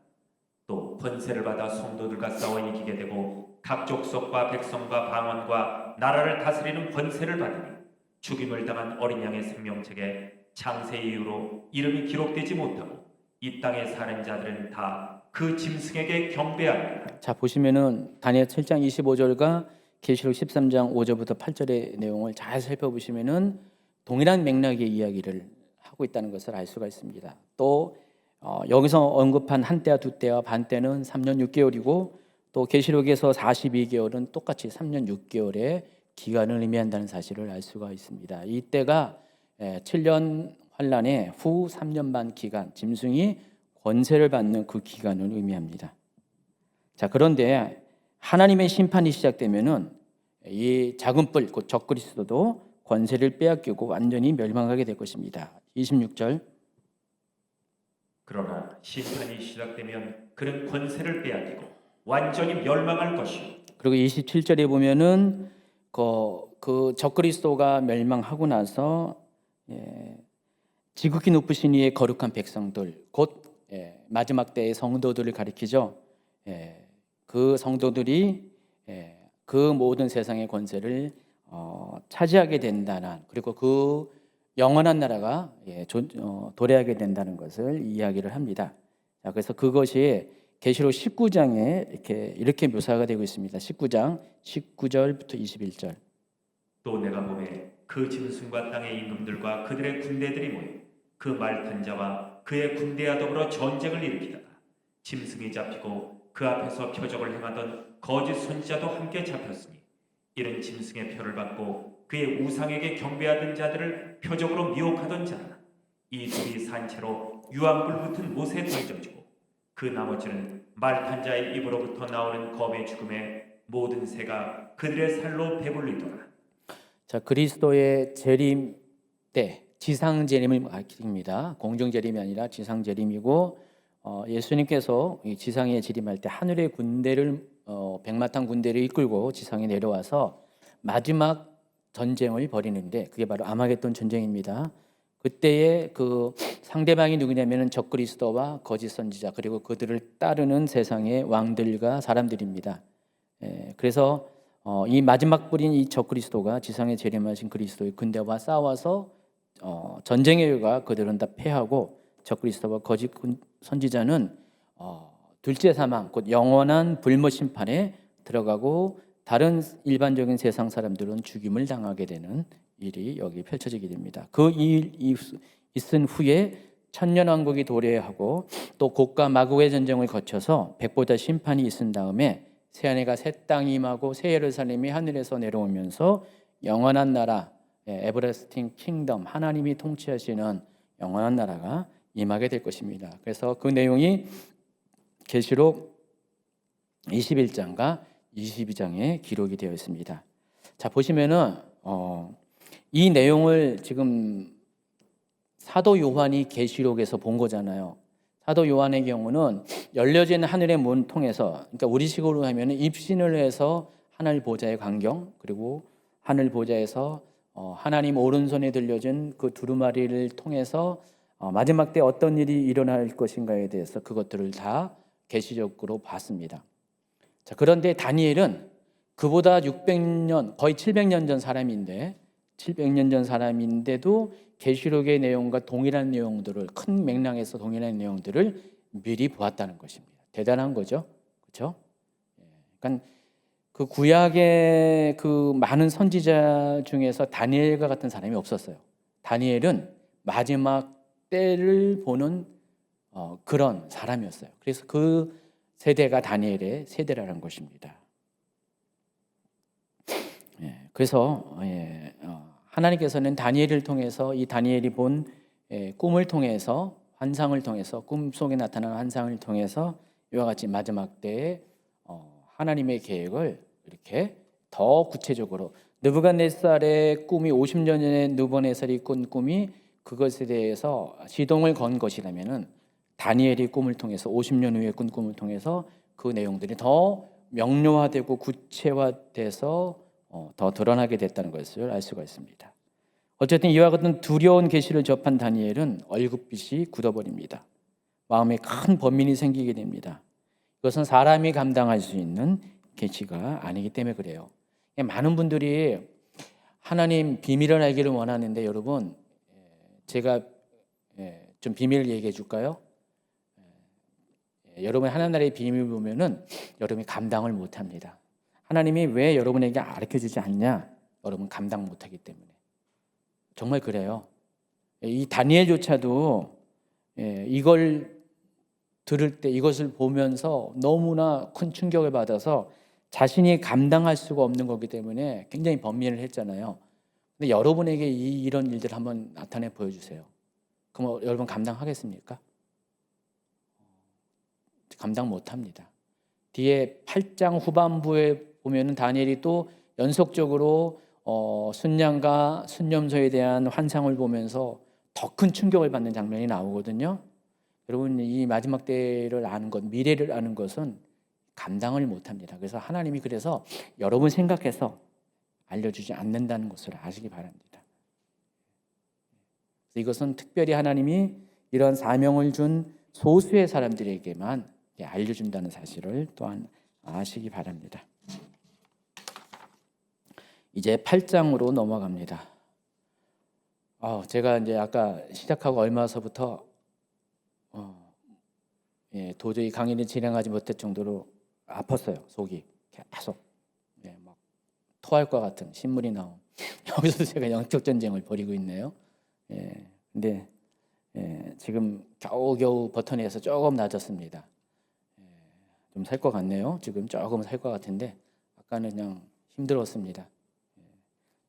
또 권세를 받아 성도들과 싸워 이기게 되고 각 족속과 백성과 방언과 나라를 다스리는 권세를 받으니 죽임을 당한 어린 양의 생명책에 창세 이후로 이름이 기록되지 못하고 이 땅에 사는 자들은 다 그 짐승에게 경배하리라. 자, 보시면은 다니엘 7장 25절과 계시록 13장 5절부터 8절의 내용을 잘 살펴보시면은 동일한 맥락의 이야기를 하고 있다는 것을 알 수가 있습니다. 또 여기서 언급한 한 때와 두 때와 반 때는 3년 6개월이고 또 계시록에서 42개월은 똑같이 3년 6개월의 기간을 의미한다는 사실을 알 수가 있습니다. 이 때가 7년 환란의 후 3년 반 기간, 짐승이 권세를 받는 그 기간을 의미합니다. 자, 그런데 하나님의 심판이 시작되면은 이 작은 뿔, 곧 적그리스도도 권세를 빼앗기고 완전히 멸망하게 될 것입니다. 26절. 그러나 심판이 시작되면 그는 권세를 빼앗기고 완전히 멸망할 것이요. 그리고 27절에 보면은 그 적그리스도가 멸망하고 나서 지극히 높으신 이의 거룩한 백성들, 곧 마지막 때의 성도들을 가리키죠. 그 성도들이 그 모든 세상의 권세를 차지하게 된다는, 그리고 그 영원한 나라가 도래하게 된다는 것을 이야기를 합니다. 자, 그래서 그것이 계시록 19장에 이렇게 묘사가 되고 있습니다. 19장 19절부터 21절. 또 내가 보매 그 짐승과 땅의 임금들과 그들의 군대들이 모여 그 말탄 자와 그의 군대와 더불어 전쟁을 일으키다가 짐승이 잡히고 그 앞에서 표적을 행하던 거짓 선지자도 함께 잡혔으니 이는 짐승의 표를 받고 그의 우상에게 경배하던 자들을 표적으로 미혹하던 자라. 이 둘이 산채로 유황불 붙은 못에 던져지고 그 나머지는 말탄 자의 입으로부터 나오는 검의 죽음에 모든 새가 그들의 살로 배불리더라. 자, 그리스도의 재림 때 지상 재림을 가리킵니다. 공중 재림이 아니라 지상 재림이고, 예수님께서 이 지상에 재림할 때 하늘의 군대를 백마탄 군대를 이끌고 지상에 내려와서 마지막 전쟁을 벌이는데 그게 바로 아마겟돈 전쟁입니다. 그때의 그 상대방이 누구냐면은 적그리스도와 거짓 선지자, 그리고 그들을 따르는 세상의 왕들과 사람들입니다. 그래서 이 마지막 뿔인 이 적그리스도가 지상에 재림하신 그리스도의 군대와 싸워서 전쟁의 결과 그들은 다 패하고 적그리스도와 거짓 선지자는 둘째 사망, 곧 영원한 불못 심판에 들어가고 다른 일반적인 세상 사람들은 죽임을 당하게 되는 일이 여기 펼쳐지게 됩니다. 그 일이 있은 후에 천년왕국이 도래하고 또 곡과 마곡의 전쟁을 거쳐서 백보자 심판이 있은 다음에 새하늘과 새 땅이 임하고 새 예루살렘이 하늘에서 내려오면서 영원한 나라, 에버레스팅 킹덤, 하나님이 통치하시는 영원한 나라가 임하게 될 것입니다. 그래서 그 내용이 계시록 21장과 22장에 기록이 되어 있습니다. 자, 보시면은 이 내용을 지금 사도 요한이 계시록에서 본 거잖아요. 사도 요한의 경우는 열려진 하늘의 문 통해서, 그러니까 우리식으로 하면 입신을 해서 하늘 보좌의 광경, 그리고 하늘 보좌에서 하나님 오른손에 들려진 그 두루마리를 통해서 마지막 때 어떤 일이 일어날 것인가에 대해서 그것들을 다 계시적으로 봤습니다. 자, 그런데 다니엘은 그보다 600년, 거의 700년 전 사람인데 700년 전 사람인데도 계시록의 내용과 동일한 내용들을 큰 맥락에서 동일한 내용들을 미리 보았다는 것입니다. 대단한 거죠, 그렇죠? 그러니까 그 구약의 그 많은 선지자 중에서 다니엘과 같은 사람이 없었어요. 다니엘은 마지막 때를 보는 그런 사람이었어요. 그래서 그 세대가 다니엘의 세대라는 것입니다. 그래서 하나님께서는 다니엘을 통해서 이 다니엘이 본 꿈을 통해서 환상을 통해서 꿈속에 나타나는 환상을 통해서 이와 같이 마지막 때에 하나님의 계획을 이렇게 더 구체적으로 느부갓네살의 꿈이 50년 전에 느부갓네살이 꾼 꿈이 그것에 대해서 시동을 건 것이라면은 다니엘이 꿈을 통해서 50년 후에 꾼 꿈을 통해서 그 내용들이 더 명료화되고 구체화돼서 더 드러나게 됐다는 것을 알 수가 있습니다. 어쨌든 이와 같은 두려운 계시를 접한 다니엘은 얼굴빛이 굳어버립니다. 마음에 큰 번민이 생기게 됩니다. 이것은 사람이 감당할 수 있는 계시가 아니기 때문에 그래요. 많은 분들이 하나님 비밀을 알기를 원하는데 여러분 제가 좀 비밀을 얘기해 줄까요? 여러분 하나님 나라의 비밀을 보면은 여러분이 감당을 못합니다. 하나님이 왜 여러분에게 가르쳐주지 않냐? 여러분 감당 못하기 때문에. 정말 그래요. 이 다니엘조차도 이걸 들을 때 이것을 보면서 너무나 큰 충격을 받아서 자신이 감당할 수가 없는 거기 때문에 굉장히 번민을 했잖아요. 근데 여러분에게 이런 일들을 한번 나타내 보여주세요. 그럼 여러분 감당하겠습니까? 감당 못합니다. 뒤에 8장 후반부에 보면은 다니엘이 또 연속적으로 순양과 순념소에 대한 환상을 보면서 더 큰 충격을 받는 장면이 나오거든요. 여러분 이 마지막 때를 아는 것, 미래를 아는 것은 감당을 못합니다. 그래서 하나님이 그래서 여러분 생각해서 알려주지 않는다는 것을 아시기 바랍니다. 이것은 특별히 하나님이 이런 사명을 준 소수의 사람들에게만 알려준다는 사실을 또한 아시기 바랍니다. 이제 8장으로 넘어갑니다. 제가 이제 아까 시작하고 얼마서부터 도저히 강의를 진행하지 못할 정도로 아팠어요. 속이 계속 막 토할 것 같은 신물이 나온 여기서 제가 영적 전쟁을 벌이고 있네요. 근데 지금 겨우겨우 버텨내서 조금 나아졌습니다. 좀 살 것 같네요. 지금 조금 살 것 같은데 아까는 그냥 힘들었습니다.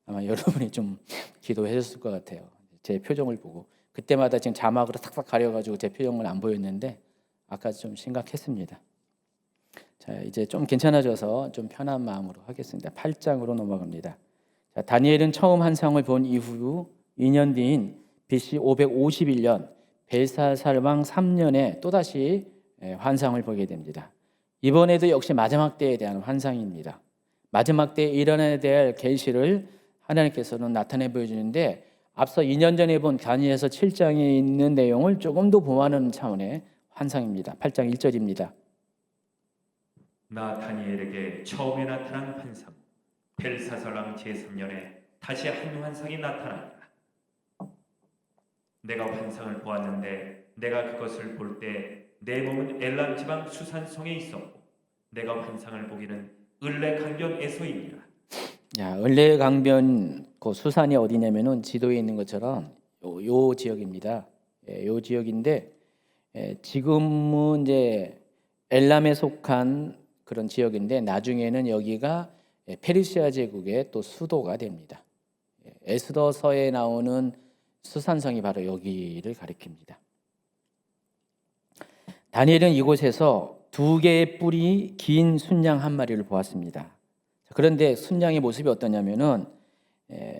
아마 여러분이 좀 기도해 줬을 것 같아요. 제 표정을 보고 그때마다 지금 자막으로 탁탁 가려가지고 제 표정을 안 보였는데 아까 좀 심각했습니다. 자, 이제 좀 괜찮아져서 좀 편한 마음으로 하겠습니다. 8장으로 넘어갑니다. 자, 다니엘은 처음 환상을 본 이후 2년 뒤인 BC 551년 벨사살 왕 3년에 또다시 환상을 보게 됩니다. 이번에도 역시 마지막 때에 대한 환상입니다. 마지막 때에 일어나야 될 계시를 하나님께서는 나타내 보여주는데 앞서 2년 전에 본 다니엘서 7장에 있는 내용을 조금 더 보완하는 차원의 환상입니다. 8장 1절입니다. 나 다니엘에게 처음에 나타난 환상 벨사살 왕 제3년에 다시 한 환상이 나타났다. 내가 환상을 보았는데 내가 그것을 볼 때 내 몸은 엘람 지방 수산성에 있었고 내가 환상을 보기는 을레 강변에서이니라. 자, 을레 강변 그 수산이 어디냐면은 지도에 있는 것처럼 요 지역입니다. 요 지역인데 지금은 이제 엘람에 속한 그런 지역인데 나중에는 여기가 페르시아 제국의 또 수도가 됩니다. 에스더서에 나오는 수산성이 바로 여기를 가리킵니다. 다니엘은 이곳에서 2개의 뿔이 긴 순양 한 마리를 보았습니다. 그런데 순양의 모습이 어떠냐면은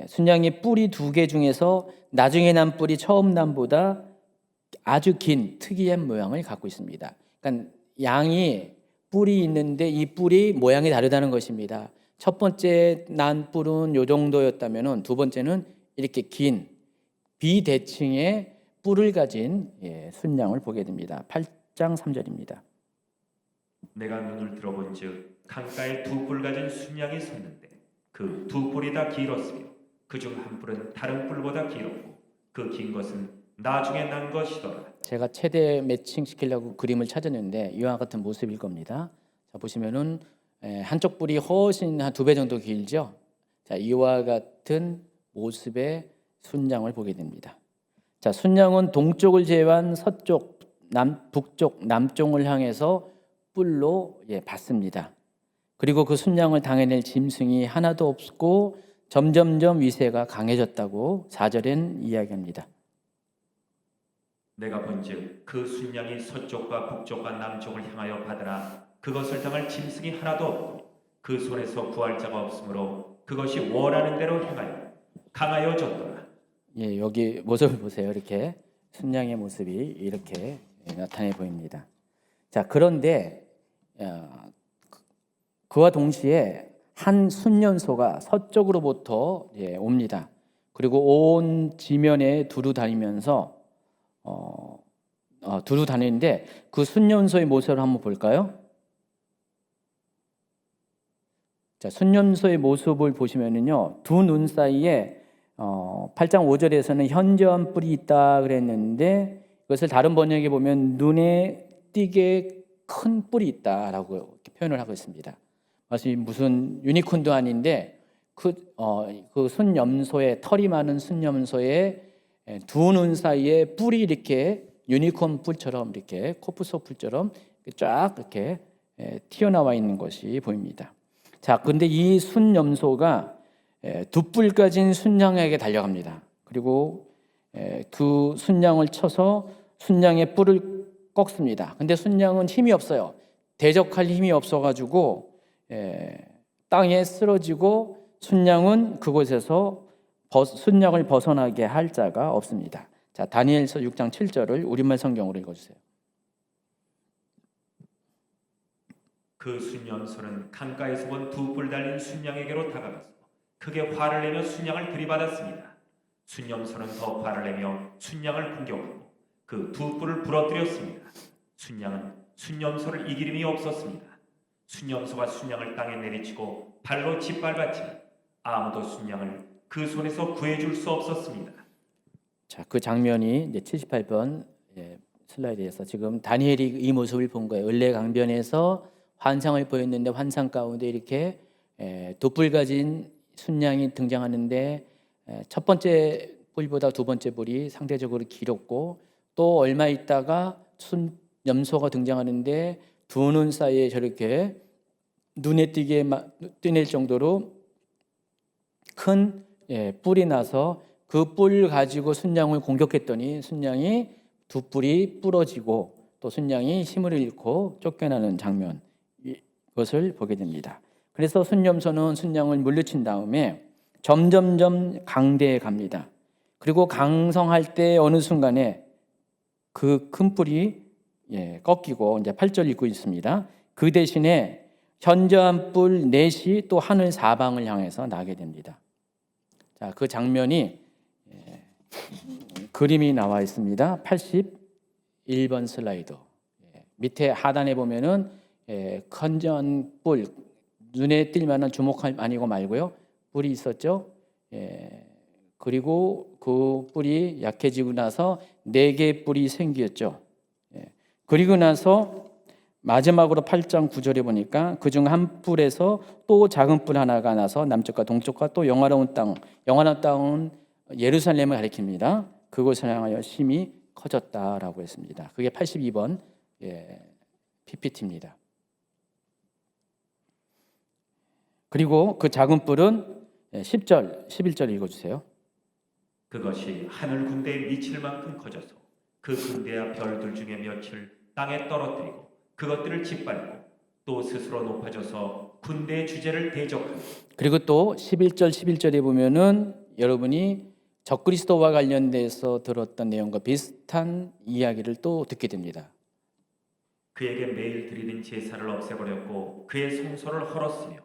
순양의 뿔이 2개 중에서 나중에 난 뿔이 처음 난보다 아주 긴 특이한 모양을 갖고 있습니다. 그러니까 양이 뿔이 있는데 이 뿔이 모양이 다르다는 것입니다. 첫 번째 난 뿔은 요 정도였다면은 두 번째는 이렇게 긴 비대칭의 뿔을 가진 순양을 보게 됩니다. 8장 3절입니다. 내가 눈을 들어본즉 강가에 두 뿔 가진 순양이 섰는데 그 두 뿔이 다 길었으며 그중 한 뿔은 다른 뿔보다 길었고 그 긴 것은 나중에 난 것이더라. 제가 최대 매칭시키려고 그림을 찾았는데 이와 같은 모습일 겁니다. 자, 보시면은 한쪽 뿔이 훨씬 한 2배 정도 길죠. 자, 이와 같은 모습의 순양을 보게 됩니다. 자, 순양은 동쪽을 제외한 서쪽, 북쪽, 남쪽을 향해서 뿔로 받습니다. 그리고 그 순양을 당해낼 짐승이 하나도 없고 점점점 위세가 강해졌다고 4절엔 이야기합니다. 내가 본즉 그 순양이 서쪽과 북쪽과 남쪽을 향하여 가더라. 그것을 당할 짐승이 하나도 없고 그 손에서 구할 자가 없으므로 그것이 원하는 대로 행하여 강하여졌더라. 예, 여기 모습을 보세요. 이렇게 순양의 모습이 이렇게 나타내 보입니다. 자, 그런데 그와 동시에 한 순년소가 서쪽으로부터 옵니다. 그리고 온 지면에 두루 다니면서 두루 다니는데 그 순년소의 모습을 한번 볼까요? 자, 순년소의 모습을 보시면은요, 두 눈 사이에 8장 5절에서는 현저한 뿔이 있다 그랬는데 이것을 다른 번역에 보면 눈에 띄게 큰 뿔이 있다라고 이렇게 표현을 하고 있습니다. 마치 무슨 유니콘도 아닌데 그 순염소의 털이 많은 순염소의 두 눈 사이에 뿔이 이렇게 유니콘 뿔처럼 이렇게 코프소 뿔처럼 쫙 이렇게 튀어나와 있는 것이 보입니다. 자, 근데 이 순염소가 두 뿔 가진 순양에게 달려갑니다. 그리고 그 순양을 쳐서 순양의 뿔을 꺾습니다. 근데 순양은 힘이 없어요. 대적할 힘이 없어가지고 땅에 쓰러지고 순양은 그곳에서 순양을 벗어나게 할 자가 없습니다. 자, 다니엘서 6장 7절을 우리말 성경으로 읽어주세요. 그 순염소는 강가에서 본 두 뿔 달린 순양에게로 다가가서 크게 화를 내며 순양을 들이받았습니다. 순염소는 더 화를 내며 순양을 공격하고 그 두 뿔을 부러뜨렸습니다. 순양은 순염소를 이길 힘이 없었습니다. 순염소가 순양을 땅에 내리치고 발로 짓밟았지만 아무도 순양을 그 손에서 구해줄 수 없었습니다. 자, 그 장면이 이제 78번 슬라이드에서 지금 다니엘이 이 모습을 본 거예요. 을레 강변에서 환상을 보였는데 환상 가운데 이렇게 두 뿔 가진 순양이 등장하는데 첫 번째 뿔보다 두 번째 뿔이 상대적으로 길었고 또 얼마 있다가 순염소가 등장하는데 두 눈 사이에 저렇게 눈에 띄게 띄낼 정도로 큰 뿔이 나서 그 뿔 가지고 순양을 공격했더니 순양이 두 뿔이 부러지고 또 순양이 힘을 잃고 쫓겨나는 장면, 이것을 보게 됩니다. 그래서 순염소는 순양을 물리친 다음에 점점점 강대해 갑니다. 그리고 강성할 때 어느 순간에 그 큰 뿔이 꺾이고 이제 8절 읽고 있습니다. 그 대신에 현저한 뿔 넷이 또 하늘 사방을 향해서 나게 됩니다. 자, 그 장면이 그림이 나와 있습니다. 81번 슬라이드. 밑에 하단에 보면은 현저한 뿔, 눈에 띌 만한 주목할 아니고 말고요. 뿔이 있었죠. 그리고 그 뿔이 약해지고 나서 4개의 뿔이 생겼죠. 그리고 나서 마지막으로 8장 9절에 보니까 그중 한 뿔에서 또 작은 뿔 하나가 나서 남쪽과 동쪽과 또 영화로운 땅은 예루살렘을 가리킵니다. 그곳을 향하여 심히 커졌다라고 했습니다. 그게 82번 PPT입니다. 그리고 그 작은 뿔은 10절, 11절 읽어주세요. 그것이 하늘 군대에 미칠 만큼 커져서 그 군대와 별들 중에 몇을 땅에 떨어뜨리고 그것들을 짓밟고 또 스스로 높아져서 군대의 주제를 대적하고 그리고 또 11절, 11절에 보면은 여러분이 적그리스도와 관련돼서 들었던 내용과 비슷한 이야기를 또 듣게 됩니다. 그에게 매일 드리는 제사를 없애버렸고 그의 성소를 헐었으며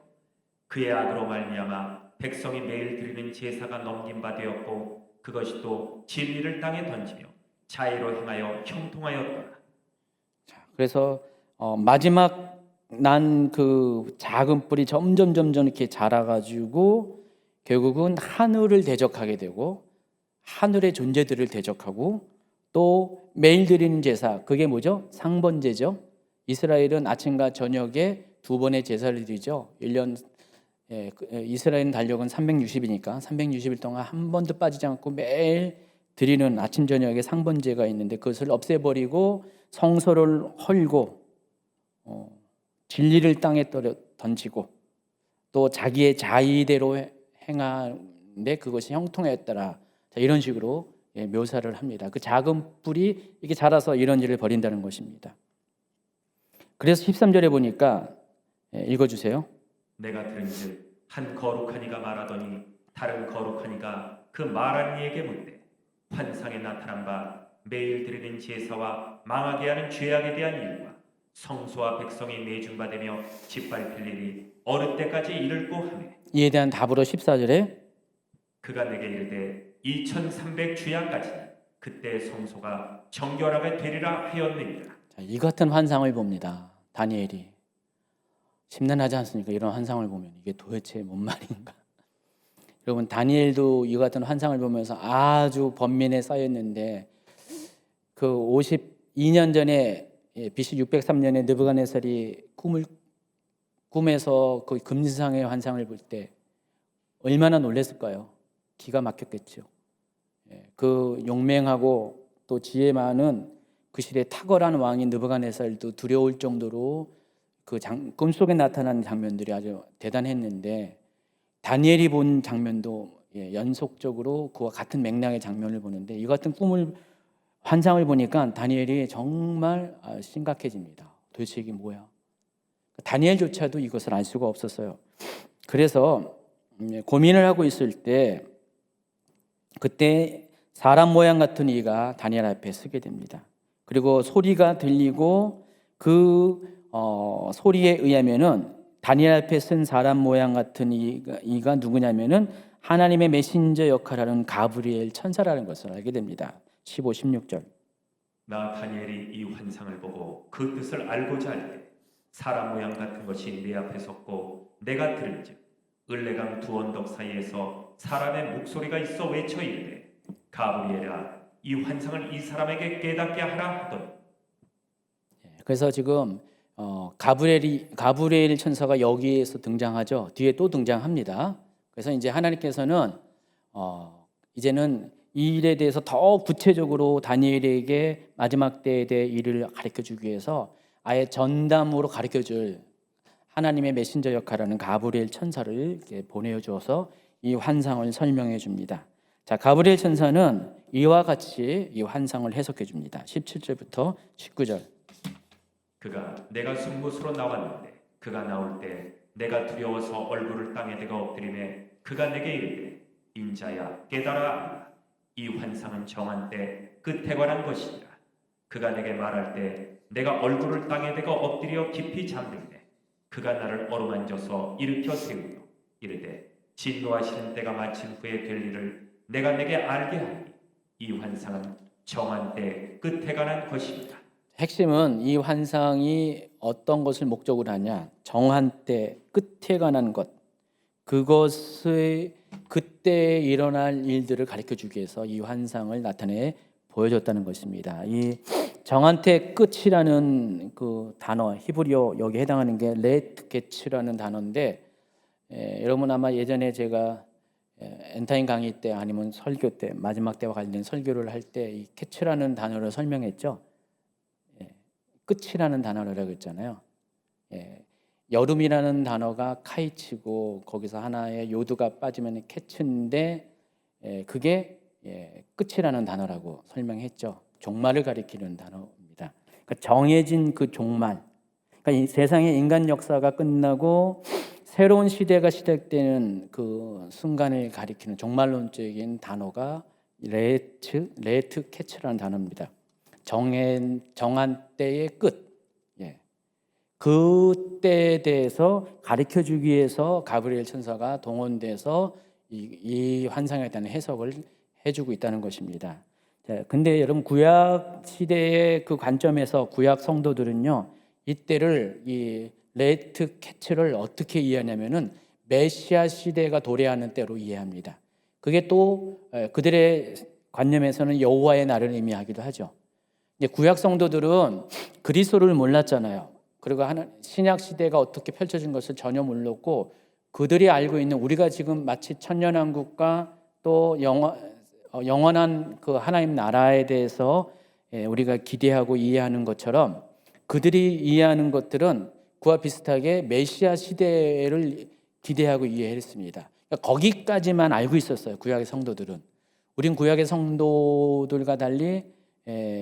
그의 악으로 말미암아 백성이 매일 드리는 제사가 넘긴 바 되었고 그것이 또 진리를 땅에 던지며 자의로 행하여 형통하였더라. 자, 그래서 마지막 난 그 작은 뿔이 점점 이렇게 자라가지고 결국은 하늘을 대적하게 되고 하늘의 존재들을 대적하고 또 매일 드리는 제사, 그게 뭐죠? 상번제죠. 이스라엘은 아침과 저녁에 두 번의 제사를 드리죠. 1년 이스라엘 달력은 360이니까 360일 동안 한 번도 빠지지 않고 매일 드리는 아침 저녁에 상번제가 있는데 그것을 없애버리고 성소를 헐고 진리를 땅에 던지고 또 자기의 자의대로 행하는데 그것이 형통했더라. 자, 이런 식으로 묘사를 합니다. 그 작은 뿔이 이게 자라서 이런 일을 벌인다는 것입니다. 그래서 13절에 보니까 읽어주세요. 내가 들은즉 한 거룩한 이가 말하더니 다른 거룩한 이가 그 말한 이에게 묻되 환상에 나타난 바 매일 드리는 제사와 망하게 하는 죄악에 대한 일과 성소와 백성이 매중받으며 짓밟힐 일이 어느 때까지 이를꼬 하매 이에 대한 답으로 14절에 그가 내게 이르되 2300 주야까지 그때 성소가 정결하게 되리라 하였느니라. 자, 이 같은 환상을 봅니다. 다니엘이 심란하지 않습니까? 이런 환상을 보면 이게 도대체 뭔 말인가? 여러분 다니엘도 이 같은 환상을 보면서 아주 번민에 쌓였는데 그 52년 전에 BC 603년에 느부갓네살이 꿈에서 그 금지상의 환상을 볼 때 얼마나 놀랐을까요? 기가 막혔겠죠. 그 용맹하고 또 지혜 많은 그 시대에 탁월한 왕인 느부갓네살도 두려울 정도로 그 꿈속에 나타난 장면들이 아주 대단했는데 다니엘이 본 장면도 연속적으로 그와 같은 맥락의 장면을 보는데 이 같은 환상을 보니까 다니엘이 정말 심각해집니다. 도대체 이게 뭐야? 다니엘조차도 이것을 알 수가 없었어요. 그래서 고민을 하고 있을 때 그때 사람 모양 같은 이가 다니엘 앞에 서게 됩니다. 그리고 소리가 들리고 그 소리에 의하면은 다니엘 앞에 쓴 사람 모양 같은 이가 누구냐면은 하나님의 메신저 역할을 하는 가브리엘 천사라는 것을 알게 됩니다. 15, 16절. 나 다니엘이 이 환상을 보고 그 뜻을 알고자 할 때 사람 모양 같은 것이 내 앞에 섰고 내가 들은즉 을레강 두 언덕 사이에서 사람의 목소리가 있어 외쳐 이르되 가브리엘아 이 환상을 이 사람에게 깨닫게 하라 하더니. 그래서 지금 가브리엘 천사가 여기에서 등장하죠. 뒤에 또 등장합니다. 그래서 이제 하나님께서는 이제는 이 일에 대해서 더 구체적으로 다니엘에게 마지막 때에 대해 일을 가르쳐주기 위해서 아예 전담으로 가르쳐줄 하나님의 메신저 역할하는 가브리엘 천사를 이렇게 보내줘서 이 환상을 설명해 줍니다. 자, 가브리엘 천사는 이와 같이 이 환상을 해석해 줍니다. 17절부터 19절. 그가 내가 숨못으로 나왔는데 그가 나올 때 내가 두려워서 얼굴을 땅에 대가 엎드리매 그가 내게 이르되 인자야 깨달아 알라. 이 환상은 정한 때 끝에 관한 것이니라. 그가 내게 말할 때 내가 얼굴을 땅에 대가 엎드려 깊이 잠들매 그가 나를 어루만져서 일으켜 세우며 이르되 진노하시는 때가 마친 후에 될 일을 내가 내게 알게 하니 이 환상은 정한 때 끝에 관한 것입니다. 핵심은 이 환상이 어떤 것을 목적으로 하냐, 정한 때 끝에 관한 것, 그것의 그때 일어날 일들을 가르쳐주기 위해서 이 환상을 나타내 보여줬다는 것입니다. 이 정한 때 끝이라는 그 단어, 히브리어 여기 해당하는 게 레트게츠라는 단어인데, 여러분 아마 예전에 제가 엔타임 강의 때 아니면 설교 때 마지막 때와 관련된 설교를 할 때 이 캐츠라는 단어를 설명했죠. 끝이라는 단어라고 했잖아요. 여름이라는 단어가 카이치고 거기서 하나의 요드가 빠지면 캐츠인데 그게 끝이라는 단어라고 설명했죠. 종말을 가리키는 단어입니다. 그러니까 정해진 그 종말. 그러니까 이 세상의 인간 역사가 끝나고 새로운 시대가 시작되는 그 순간을 가리키는 종말론적인 단어가 레트 캐츠라는 단어입니다. 정한 때의 끝. 그때에 대해서 가르쳐주기 위해서 가브리엘 천사가 동원돼서 이 환상에 대한 해석을 해주고 있다는 것입니다. 자, 근데 여러분 구약 시대의 그 관점에서 구약 성도들은요, 이때를 이 레트 캐츠를 어떻게 이해하냐면은 메시아 시대가 도래하는 때로 이해합니다. 그게 또 그들의 관념에서는 여호와의 날을 의미하기도 하죠. 이제 구약 성도들은 그리스도를 몰랐잖아요. 그리고 신약 시대가 어떻게 펼쳐진 것을 전혀 몰랐고, 그들이 알고 있는 우리가 지금 마치 천년왕국과 또 영원한 그 하나님 나라에 대해서 우리가 기대하고 이해하는 것처럼, 그들이 이해하는 것들은 그와 비슷하게 메시아 시대를 기대하고 이해했습니다. 그러니까 거기까지만 알고 있었어요, 구약의 성도들은. 우린 구약의 성도들과 달리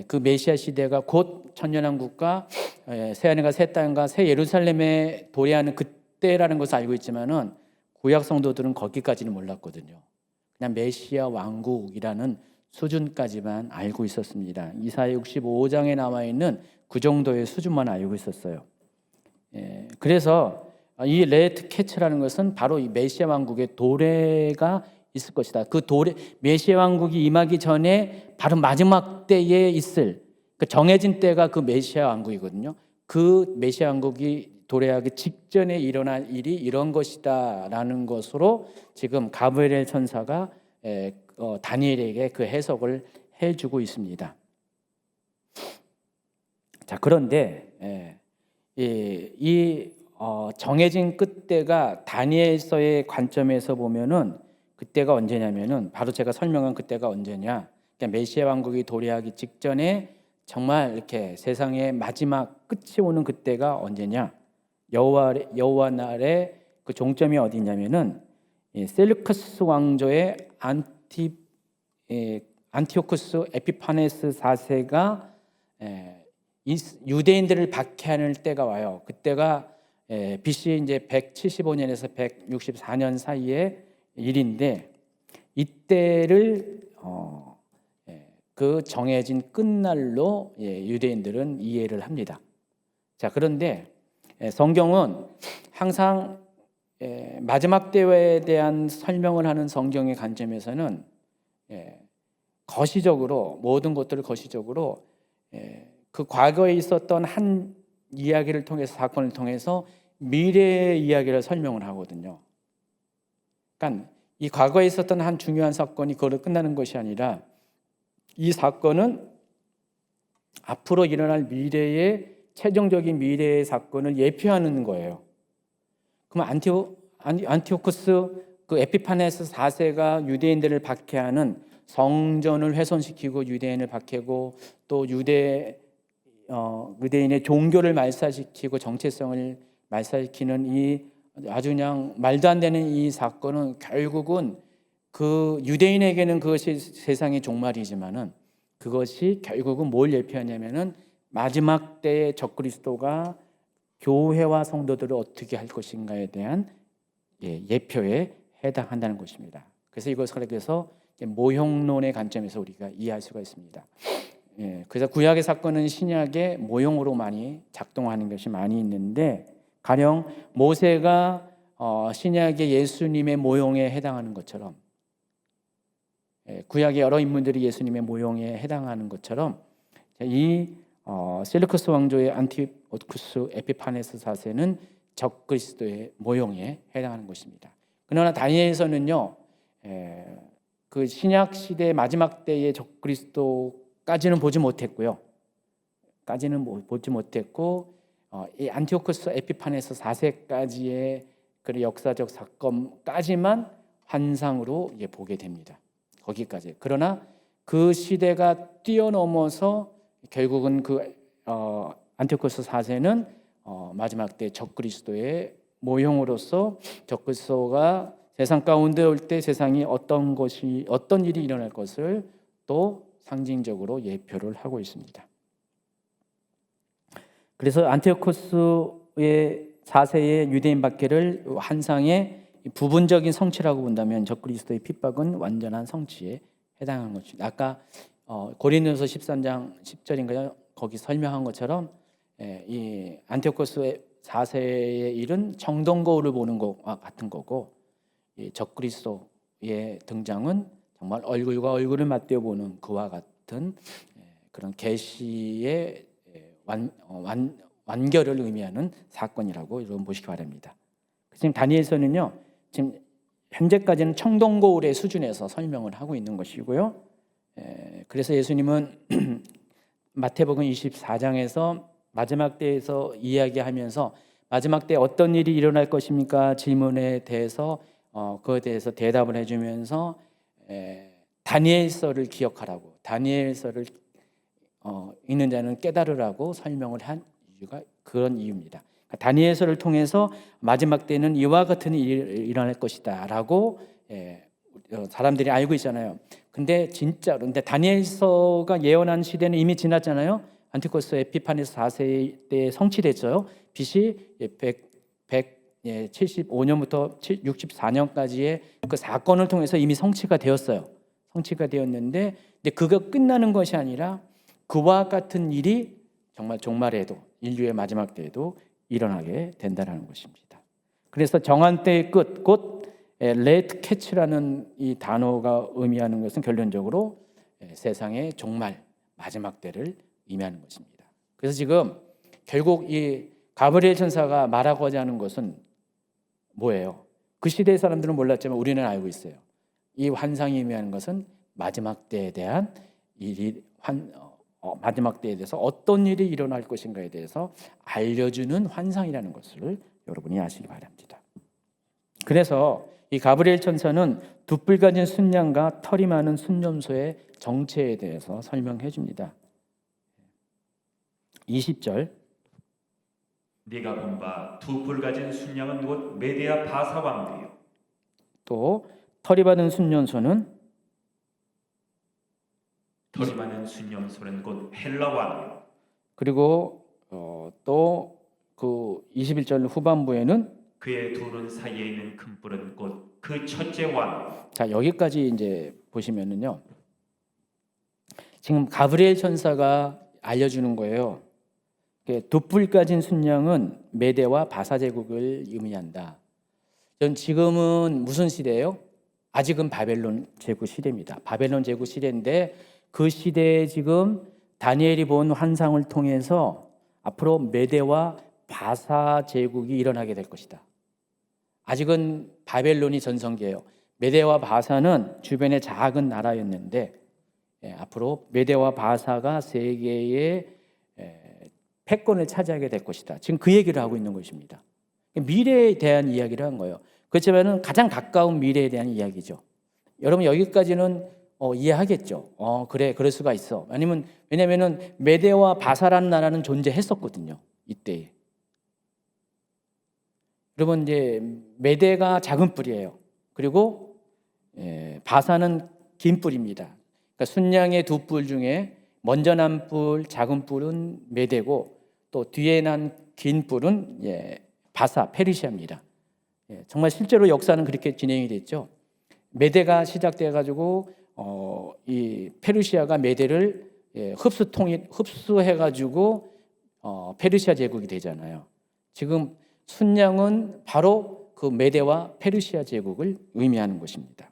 그 메시아 시대가 곧 천년왕국과 새하늘과 새 땅과 새 예루살렘에 도래하는 그때라는 것을 알고 있지만은, 구약 성도들은 거기까지는 몰랐거든요. 그냥 메시아 왕국이라는 수준까지만 알고 있었습니다. 이사야 65장에 나와 있는 그 정도의 수준만 알고 있었어요. 그래서 이 레트 캐츠라는 것은 바로 이 메시아 왕국의 도래가 있을 것이다. 그 메시아 왕국이 임하기 전에 바로 마지막 때에 있을 그 정해진 때가 그 메시아 왕국이거든요. 그 메시아 왕국이 도래하기 직전에 일어날 일이 이런 것이다라는 것으로 지금 가브리엘 천사가 다니엘에게 그 해석을 해주고 있습니다. 자, 그런데 이 정해진 끝때가 다니엘서의 관점에서 보면은 그때가 언제냐면은 바로 제가 설명한 그때가 언제냐. 그러니까 메시아 왕국이 도래하기 직전에 정말 이렇게 세상의 마지막 끝이 오는 그때가 언제냐. 여호와 날의 그 종점이 어디냐면은 셀루커스 왕조의 안티오쿠스 에피파네스 4세가 유대인들을 박해하는 때가 와요. 그때가 BC 이제 175년에서 164년 사이의 일인데, 이때를 그 정해진 끝날로 유대인들은 이해를 합니다. 자, 그런데 성경은 항상 마지막 때에 대한 설명을 하는 성경의 관점에서는 거시적으로, 모든 것들을 거시적으로 그 과거에 있었던 한 이야기를 통해서, 사건을 통해서 미래의 이야기를 설명을 하거든요. 그러니까 이 과거에 있었던 한 중요한 사건이 그걸로 끝나는 것이 아니라, 이 사건은 앞으로 일어날 미래의 최종적인 미래의 사건을 예표하는 거예요. 그럼 안티오쿠스 그 에피파네스 4세가 유대인들을 박해하는, 성전을 훼손시키고 유대인을 박해고 또 유대인의 종교를 말살시키고 정체성을 말살시키는 이 아주 그냥 말도 안 되는 이 사건은 결국은 그 유대인에게는 그것이 세상의 종말이지만은, 그것이 결국은 뭘 예표하냐면은 마지막 때의 적그리스도가 교회와 성도들을 어떻게 할 것인가에 대한 예표에 해당한다는 것입니다. 그래서 이것을 그래서 모형론의 관점에서 우리가 이해할 수가 있습니다. 그래서 구약의 사건은 신약의 모형으로 많이 작동하는 것이 많이 있는데, 가령 모세가 신약의 예수님의 모형에 해당하는 것처럼, 구약의 여러 인물들이 예수님의 모형에 해당하는 것처럼, 이 셀루커스 왕조의 안티오쿠스 에피파네스 4세는 적그리스도의 모형에 해당하는 것입니다. 그러나 다니엘서는요, 그 신약 시대 마지막 때의 적그리스도까지는 보지 못했고요. 이 안티오쿠스 에피파네스 4세까지의 그 역사적 사건까지만 환상으로 보게 됩니다. 거기까지. 그러나 그 시대가 뛰어넘어서 결국은 그 안티오쿠스 4세는 마지막 때 적그리스도의 모형으로서, 적그리스도가 세상 가운데 올 때 세상이 어떤 일이 일어날 것을 또 상징적으로 예표를 하고 있습니다. 그래서 안티오쿠스의 4세의 유대인 박해를 환상의 부분적인 성취라고 본다면, 적그리스도의 핍박은 완전한 성취에 해당한 것입니다. 아까 고린도서 13장 10절인가요? 거기 설명한 것처럼 이 안티오쿠스 4세의 일은 정동거울을 보는 것과 같은 거고, 이 적그리스도의 등장은 정말 얼굴과 얼굴을 맞대어 보는 그와 같은 그런 계시의 완결을 의미하는 사건이라고 여러분 보시기 바랍니다. 지금 다니엘서는요, 지금 현재까지는 청동고울의 수준에서 설명을 하고 있는 것이고요. 그래서 예수님은 마태복음 24장에서 마지막 때에서 이야기하면서 마지막 때 어떤 일이 일어날 것입니까? 질문에 대해서 그에 대해서 대답을 해주면서 다니엘서를 기억하라고, 다니엘서를 읽는 자는 깨달으라고 설명을 한 이유가 그런 이유입니다. 다니엘서를 통해서 마지막 때는 이와 같은 일이 일어날 것이다라고 사람들이 알고 있잖아요. 근데 다니엘서가 예언한 시대는 이미 지났잖아요. 안티코스 에피파네스 4세 때 성취됐어요. BC 175년부터 64년까지의 그 사건을 통해서 이미 성취가 되었어요. 성취가 되었는데, 근데 그거 끝나는 것이 아니라 그와 같은 일이 정말 종말에도, 인류의 마지막 때에도 일어나게 된다는 것입니다. 그래서 정한 때의 끝, 곧 레트 캐치라는 이 단어가 의미하는 것은 결론적으로 세상의 종말, 마지막 때를 의미하는 것입니다. 그래서 지금 결국 이 가브리엘 천사가 말하고자 하는 것은 뭐예요? 그 시대의 사람들은 몰랐지만 우리는 알고 있어요. 이 환상이 의미하는 것은 마지막 때에 대한 일이 마지막 때에 대해서 어떤 일이 일어날 것인가에 대해서 알려주는 환상이라는 것을 여러분이 아시기 바랍니다. 그래서 이 가브리엘 천사는 두 뿔 가진 순양과 털이 많은 순념소의 정체에 대해서 설명해 줍니다. 20절 네가 본 바 두 뿔 가진 순양은 곧 메데아 바사 왕들이요. 또 털이 많은 순념소는 털이 많은 순념소는 곧 헬라 왕이요. 그리고 또 그 21절 후반부에는 그의 두 눈 사이에 있는 큰 뿔은 곧 그 첫째 왕. 자, 여기까지 이제 보시면은요. 지금 가브리엘 천사가 알려주는 거예요. 두 뿔 가진 순양은 메대와 바사 제국을 의미한다. 전 지금은 무슨 시대예요? 아직은 바벨론 제국 시대입니다. 바벨론 제국 시대인데 그 시대에 지금 다니엘이 본 환상을 통해서 앞으로 메대와 바사 제국이 일어나게 될 것이다. 아직은 바벨론이 전성기예요. 메대와 바사는 주변의 작은 나라였는데 앞으로 메대와 바사가 세계의 패권을 차지하게 될 것이다. 지금 그 얘기를 하고 있는 것입니다. 미래에 대한 이야기를 한 거예요. 그렇지만 가장 가까운 미래에 대한 이야기죠. 여러분 여기까지는 이해하겠죠. 그래, 그럴 수가 있어. 왜냐면은 메대와 바사라는 나라는 존재했었거든요. 이때에. 여러분 이제 메대가 작은 뿔이에요. 그리고 바사는 긴 뿔입니다. 그러니까 순양의 두 뿔 중에 먼저 난 뿔, 작은 뿔은 메대고 또 뒤에 난 긴 뿔은 바사, 페르시아입니다. 정말 실제로 역사는 그렇게 진행이 됐죠. 메대가 시작돼 가지고 이 페르시아가 메대를 흡수해 가지고 페르시아 제국이 되잖아요. 지금 순양은 바로 그 메대와 페르시아 제국을 의미하는 것입니다.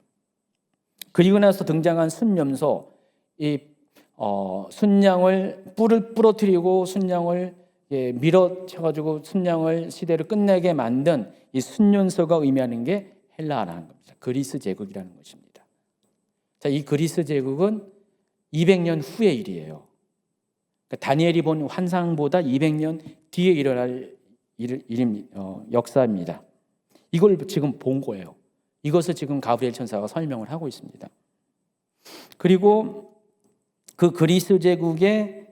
그리고 나서 등장한 순념소, 이 순양을 뿔을 부러뜨리고 순양을 밀어쳐가지고 순양을 시대를 끝내게 만든 이 순념소가 의미하는 게 헬라어라는 겁니다. 그리스 제국이라는 것입니다. 자, 이 그리스 제국은 200년 후의 일이에요. 그러니까 다니엘이 본 환상보다 200년 뒤에 일어날 역사입니다. 이걸 지금 본 거예요. 이것을 지금 가브리엘 천사가 설명을 하고 있습니다. 그리고 그 그리스 제국의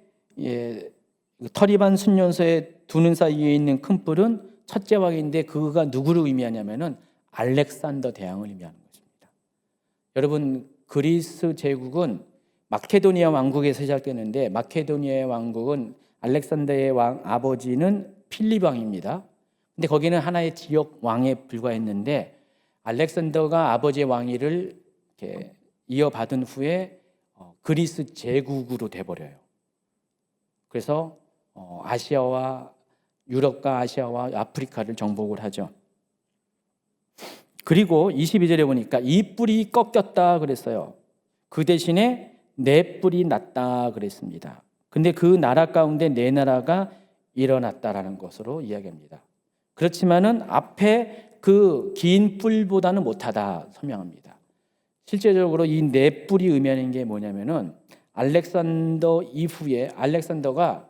털이 반 순년소의 두 눈 사이에 있는 큰 뿔은 첫째 왕인데 그가 누구를 의미하냐면은 알렉산더 대왕을 의미하는 것입니다. 여러분 그리스 제국은 마케도니아 왕국에서 시작되는데 마케도니아 왕국은 알렉산더의 아버지는 필립 왕입니다. 근데 거기는 하나의 지역 왕에 불과했는데 알렉산더가 아버지의 왕위를 이렇게 이어받은 후에 그리스 제국으로 돼버려요. 그래서 아시아와 유럽과 아시아와 아프리카를 정복을 하죠. 그리고 22절에 보니까 이 뿔이 꺾였다 그랬어요. 그 대신에 네 뿔이 났다 그랬습니다. 근데 그 나라 가운데 네 나라가 일어났다라는 것으로 이야기합니다. 그렇지만은 앞에 그 긴 뿔보다는 못하다 설명합니다. 실제적으로 이 네 뿔이 의미하는 게 뭐냐면은 알렉산더 이후에 알렉산더가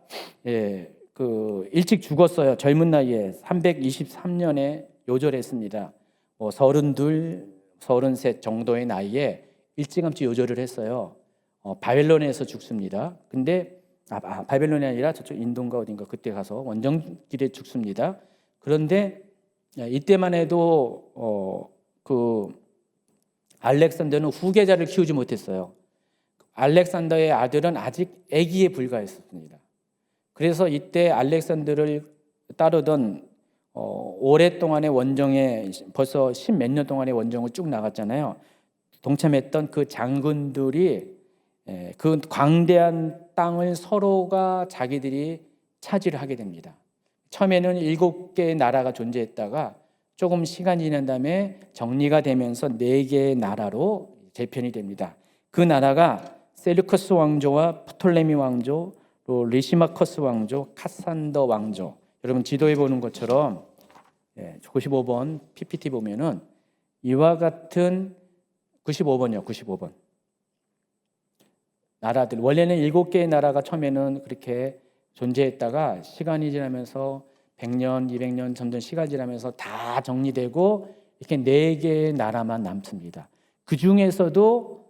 그 일찍 죽었어요. 젊은 나이에 323년에 요절했습니다. 32, 33 정도의 나이에 일찌감치 요절을 했어요. 바벨론에서 죽습니다. 근데 바벨론이 아니라 저쪽 인도인가 어딘가 그때 가서 원정길에 죽습니다. 그런데 이때만 해도 그 알렉산더는 후계자를 키우지 못했어요. 알렉산더의 아들은 아직 아기에 불과했습니다. 그래서 이때 알렉산더를 따르던 오랫동안의 원정에 벌써 10몇 년 동안의 원정을 쭉 나갔잖아요. 동참했던 그 장군들이 그 광대한 땅을 서로가 자기들이 차지를 하게 됩니다. 처음에는 7개의 나라가 존재했다가 조금 시간이 지난 다음에 정리가 되면서 4개의 나라로 재편이 됩니다. 그 나라가 셀루커스 왕조와 프톨레미 왕조, 또 리시마커스 왕조, 카산더 왕조. 여러분 지도에 보는 것처럼 95번 PPT 보면은 이와 같은 95번이요. 95번. 나라들 원래는 7개의 나라가 처음에는 그렇게 존재했다가 시간이 지나면서 100년, 200년 점점 시간이 지나면서 다 정리되고 이렇게 4개의 나라만 남습니다. 그 중에서도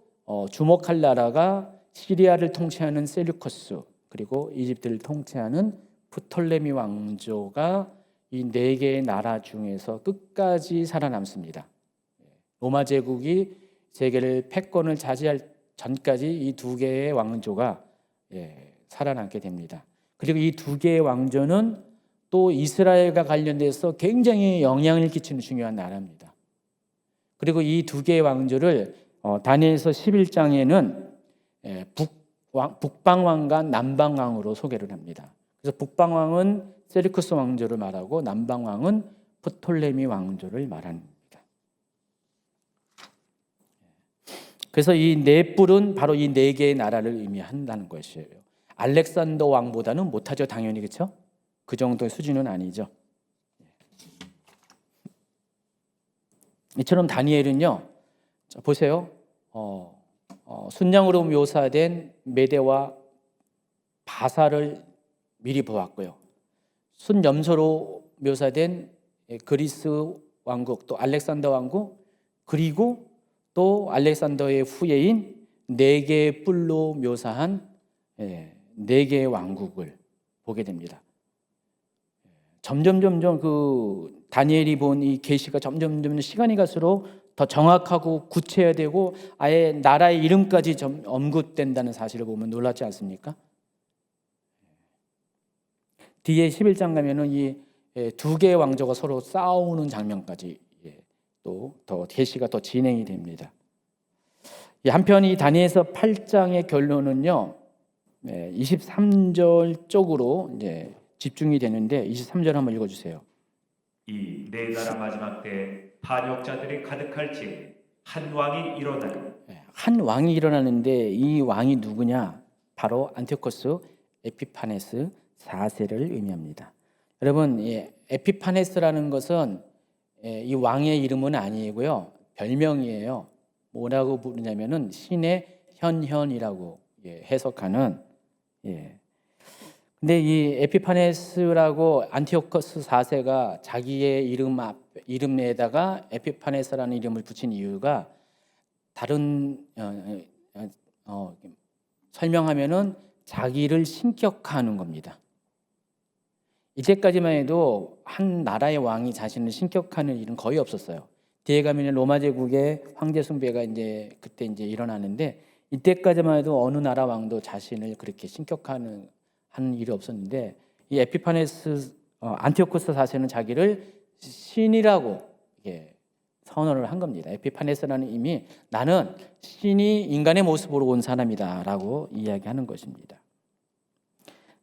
주목할 나라가 시리아를 통치하는 셀루커스 그리고 이집트를 통치하는 프톨레미 왕조가 이 4개의 나라 중에서 끝까지 살아남습니다. 로마 제국이 세계를 패권을 차지할 전까지 이 2개의 왕조가 살아남게 됩니다. 그리고 이 2개의 왕조는 또 이스라엘과 관련돼서 굉장히 영향을 끼치는 중요한 나라입니다. 그리고 이 2개의 왕조를 다니엘서 11장에는 북방왕과 남방왕으로 소개를 합니다. 그래서 북방왕은 셀루쿠스 왕조를 말하고 남방왕은 프톨레미 왕조를 말합니다. 그래서 이 네 뿔은 바로 이 4개의 나라를 의미한다는 것이에요. 알렉산더 왕보다는 못하죠, 당연히. 그렇죠? 그 정도의 수준은 아니죠. 이처럼 다니엘은요, 보세요. 순양으로 묘사된 메대와 바사를 미리 보았고요. 순염소로 묘사된 그리스 왕국, 또 알렉산더 왕국, 그리고 또 알렉산더의 후예인 4개의 뿔로 묘사한 4개의 왕국을 보게 됩니다. 점점 그 다니엘이 본 이 계시가 점점 시간이 갈수록 더 정확하고 구체화되고 아예 나라의 이름까지 언급된다는 사실을 보면 놀랍지 않습니까? 뒤에 11장 가면은 이 2개의 왕조가 서로 싸우는 장면까지 또 더 계시가 더 진행이 됩니다. 한편 이 다니엘서 8장의 결론은요, 23절 쪽으로 이제 집중이 되는데 23절 한번 읽어주세요. 이 네 나라 마지막 때에 반역자들이 가득할 즈음에 한 왕이 일어나니 한 왕이 일어나는데 이 왕이 누구냐? 바로 안티오코스 에피파네스 4세를 의미합니다. 여러분, 에피파네스라는 것은 이 왕의 이름은 아니고요, 별명이에요. 뭐라고 부르냐면은 신의 현현이라고 해석하는. 근데 이 에피파네스라고 안티오코스 4세가 자기의 이름에다가 에피파네스라는 이름을 붙인 이유가 다른 설명하면은 자기를 신격화하는 겁니다. 이때까지만 해도 한 나라의 왕이 자신을 신격화하는 일은 거의 없었어요. 뒤에 가면 로마 제국의 황제 숭배가 그때 일어나는데 이때까지만 해도 어느 나라 왕도 자신을 그렇게 신격화하는 일이 없었는데 이 에피파네스 안티오코스 4세는 자기를 신이라고 선언을 한 겁니다. 에피파네스라는 의미, 나는 신이 인간의 모습으로 온 사람이다라고 이야기하는 것입니다.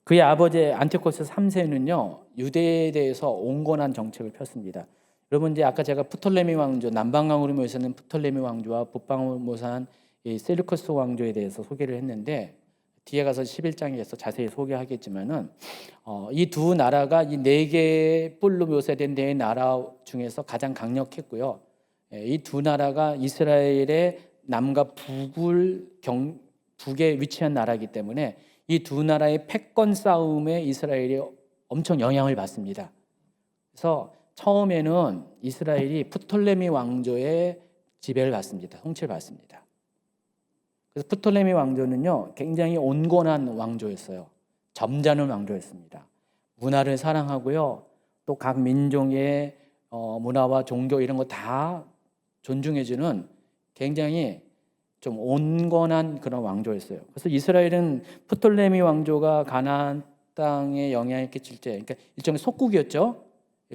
그의 아버지 안티오코스 3세는요, 유대에 대해서 온건한 정책을 폈습니다. 여러분, 아까 제가 프톨레미 왕조, 남방왕으로 묘사하는 프톨레미 왕조와 북방으로 묘사한 셀루커스 왕조에 대해서 소개를 했는데, 뒤에 가서 11장에서 자세히 소개하겠지만은 이 두 나라가 이 네 개의 뿔로 묘사된 네 나라 중에서 가장 강력했고요. 이 두 나라가 이스라엘의 남과 북에 위치한 나라이기 때문에 이 두 나라의 패권 싸움에 이스라엘이 엄청 영향을 받습니다. 그래서 처음에는 이스라엘이 프톨레미 왕조의 지배를 받습니다. 통치를 받습니다. 그래서 프톨레미 왕조는요, 굉장히 온건한 왕조였어요. 점잖은 왕조였습니다. 문화를 사랑하고요, 또 각 민족의 문화와 종교 이런 거 다 존중해주는 굉장히 좀 온건한 그런 왕조였어요. 그래서 이스라엘은 프톨레미 왕조가 가나안 땅에 영향을 끼칠 때, 그러니까 일종의 속국이었죠.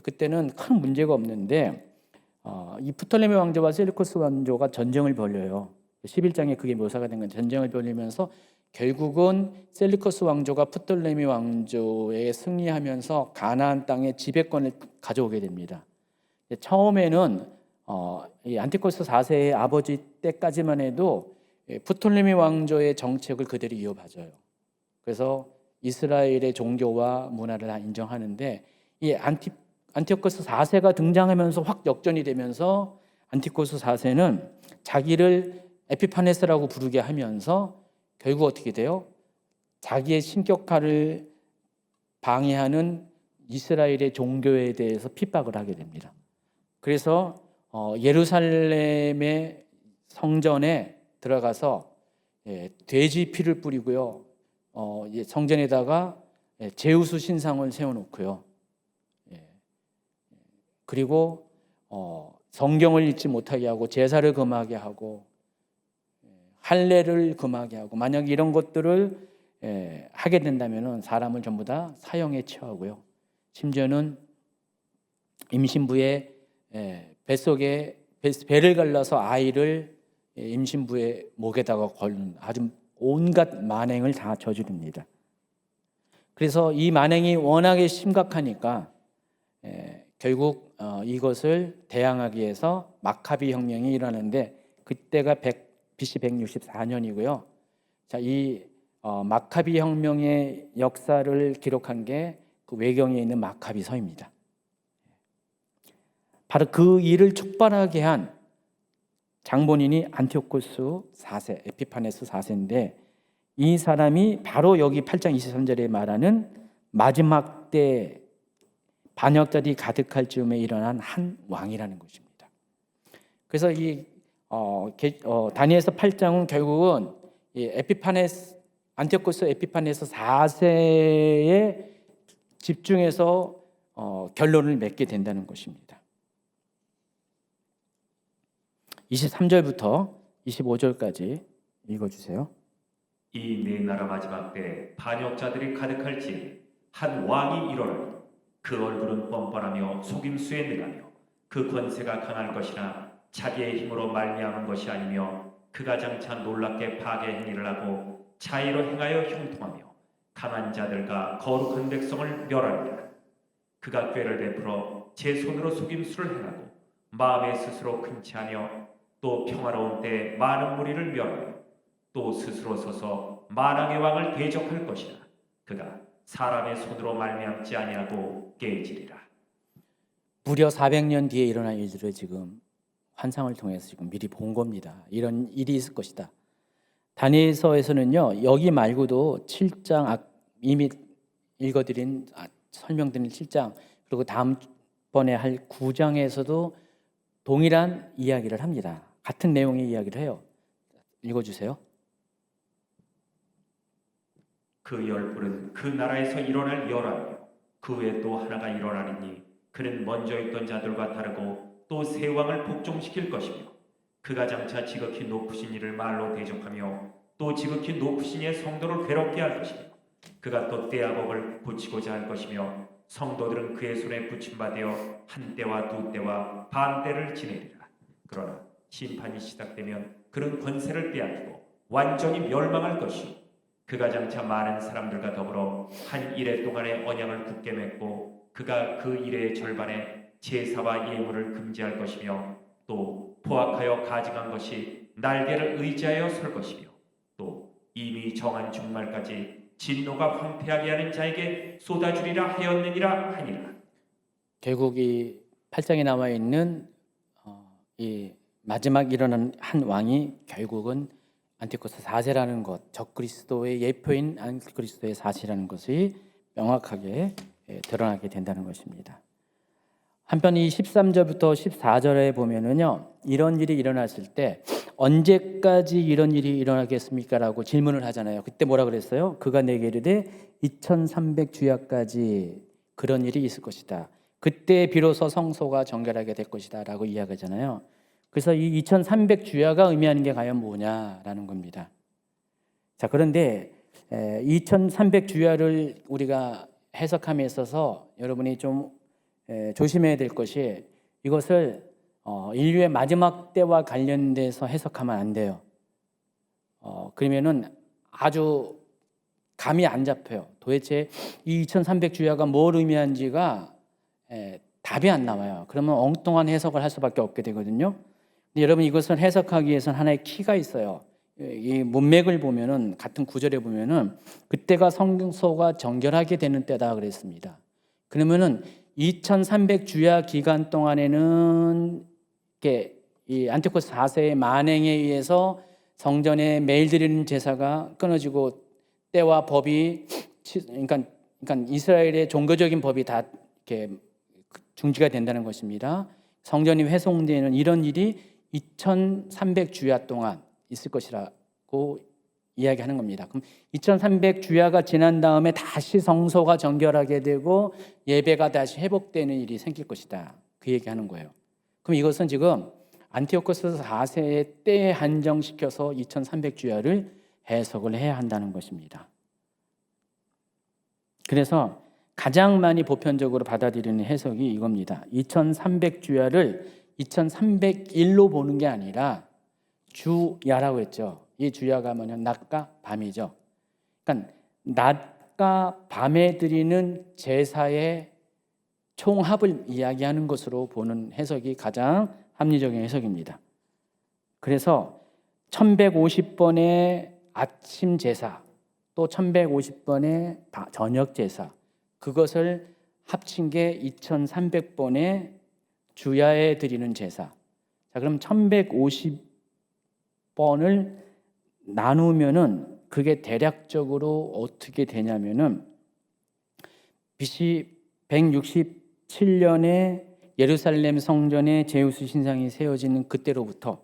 그때는 큰 문제가 없는데 이 프톨레미 왕조와 셀루쿠스 왕조가 전쟁을 벌여요. 11장에 그게 묘사가 된 건 전쟁을 벌이면서 결국은 셀루쿠스 왕조가 프톨레미 왕조에 승리하면서 가나안 땅의 지배권을 가져오게 됩니다. 처음에는 이 안티코스 4세의 아버지 때까지만 해도 프톨레미 왕조의 정책을 그대로 이어받아요. 그래서 이스라엘의 종교와 문화를 다 인정하는데 이 안티오코스 4세가 등장하면서 확 역전이 되면서 안티코스 4세는 자기를 에피파네스라고 부르게 하면서 결국 어떻게 돼요? 자기의 신격화를 방해하는 이스라엘의 종교에 대해서 핍박을 하게 됩니다. 그래서 예루살렘의 성전에 들어가서 돼지 피를 뿌리고요, 성전에다가 제우스 신상을 세워놓고요, 그리고 성경을 읽지 못하게 하고 제사를 금하게 하고 할례를 금하게 하고, 만약 이런 것들을 하게 된다면 사람을 전부 다 사형에 처하고요, 심지어는 임신부의 뱃속에 배를 갈라서 아이를 임신부의 목에다가 걸는 아주 온갖 만행을 다 저지릅니다. 그래서 이 만행이 워낙에 심각하니까 결국 이것을 대항하기 위해서 마카비 혁명이 일어나는데, 그때가 BC 164년이고요. 자, 이 마카비 혁명의 역사를 기록한 게 그 외경에 있는 마카비서입니다. 바로 그 일을 촉발하게 한 장본인이 안티오코스 4세, 에피파네스 4세인데, 이 사람이 바로 여기 8장 23절에 말하는 마지막 때 반역자들이 가득할 즈음에 일어난 한 왕이라는 것입니다. 그래서 이 다니엘서 8장은 결국은 이 안티오코스 에피파네스 4세에 집중해서 결론을 맺게 된다는 것입니다. 23절부터 25절까지 읽어주세요. 이 네 나라 마지막 때 반역자들이 가득할 즈음에 한 왕이 일어나니 그 얼굴은 뻔뻔하며 속임수에 능하며 그 권세가 강할 것이나 자기의 힘으로 말미암은 것이 아니며 그가 장차 놀랍게 파괴 행위를 하고 자의로 행하여 형통하며 강한 자들과 거룩한 백성을 멸하리라. 그가 꾀를 베풀어 제 손으로 속임수를 행하고 마음에 스스로 근치하며 또 평화로운 때에 많은 무리를 멸하며 또 스스로 서서 만왕의 왕을 대적할 것이라. 그가 사람의 손으로 말미암지 아니하고 깨지리라. 무려 400년 뒤에 일어날 일들을 지금 환상을 통해서 지금 미리 본 겁니다. 이런 일이 있을 것이다. 다니엘서에서는요, 여기 말고도 7장 이미 읽어드린 설명드린 7장, 그리고 다음번에 할 9장에서도 동일한 이야기를 합니다. 같은 내용의 이야기를 해요. 읽어주세요. 그 열불은 그 나라에서 일어날 열하며 그 외에 또 하나가 일어나리니 그는 먼저 있던 자들과 다르고 또 새 왕을 복종시킬 것이며 그가 장차 지극히 높으신 이를 말로 대적하며 또 지극히 높으신 이의 성도를 괴롭게 할 것이며 그가 또 떼아복을 붙이고자 할 것이며 성도들은 그의 손에 붙임받아 한 때와 두 때와 반 때를 지내리라. 그러나 심판이 시작되면 그는 권세를 빼앗기고 완전히 멸망할 것이요 그가 장차 많은 사람들과 더불어 한 이레 동안의 언약을 굳게 맺고 그가 그 이레의 절반에 제사와 예물을 금지할 것이며 또 포악하여 가증한 것이 날개를 의지하여 설 것이며 또 이미 정한 종말까지 진노가 황폐하게 하는 자에게 쏟아주리라 하였느니라 하니라. 결국 이 8장에 나와 있는 이 마지막 일어나는 한 왕이 결국은 안티오코스 4세라는 것, 적그리스도의 예표인 안티그리스도의 4세라는 것이 명확하게 드러나게 된다는 것입니다. 한편 이 13절부터 14절에 보면은요, 이런 일이 일어났을 때 언제까지 이런 일이 일어나겠습니까? 라고 질문을 하잖아요. 그때 뭐라 그랬어요? 그가 내게 이르되 2300주야까지 그런 일이 있을 것이다. 그때 비로소 성소가 정결하게 될 것이다 라고 이야기하잖아요. 그래서 이 2300주야가 의미하는 게 과연 뭐냐라는 겁니다. 자, 그런데 2300주야를 우리가 해석함에 있어서 여러분이 좀 조심해야 될 것이, 이것을 인류의 마지막 때와 관련돼서 해석하면 안 돼요. 그러면은 아주 감이 안 잡혀요. 도대체 이 2300주야가 뭘 의미하는지가 답이 안 나와요. 그러면 엉뚱한 해석을 할 수밖에 없게 되거든요. 근데 여러분, 이것을 해석하기 위해서는 하나의 키가 있어요. 이 문맥을 보면은, 같은 구절에 보면은 그때가 성소가 정결하게 되는 때다 그랬습니다. 그러면은 2300주야 기간 동안에는 이 안티오코스 4세의 만행에 의해서 성전에 매일 드리는 제사가 끊어지고 때와 법이 그러니까 이스라엘의 종교적인 법이 다 이렇게 중지가 된다는 것입니다. 성전이 훼손되는 이런 일이 2300주야 동안 있을 것이라고 이야기하는 겁니다. 그럼 2300주야가 지난 다음에 다시 성소가 정결하게 되고 예배가 다시 회복되는 일이 생길 것이다. 그 얘기하는 거예요. 그럼 이것은 지금 안티오코스 4세의 때에 한정시켜서 2300주야를 해석을 해야 한다는 것입니다. 그래서 가장 많이 보편적으로 받아들이는 해석이 이겁니다. 2300주야를 2301로 보는 게 아니라 주야라고 했죠. 이 주야가 뭐냐, 낮과 밤이죠. 그러니까 낮과 밤에 드리는 제사의 총합을 이야기하는 것으로 보는 해석이 가장 합리적인 해석입니다. 그래서 1150번의 아침 제사, 또 1150번의 저녁 제사, 그것을 합친 게 2300번의 주야에 드리는 제사. 자, 그럼 1150번을 나누면은 그게 대략적으로 어떻게 되냐면은 BC 167년에 예루살렘 성전에 제우스 신상이 세워지는 그때로부터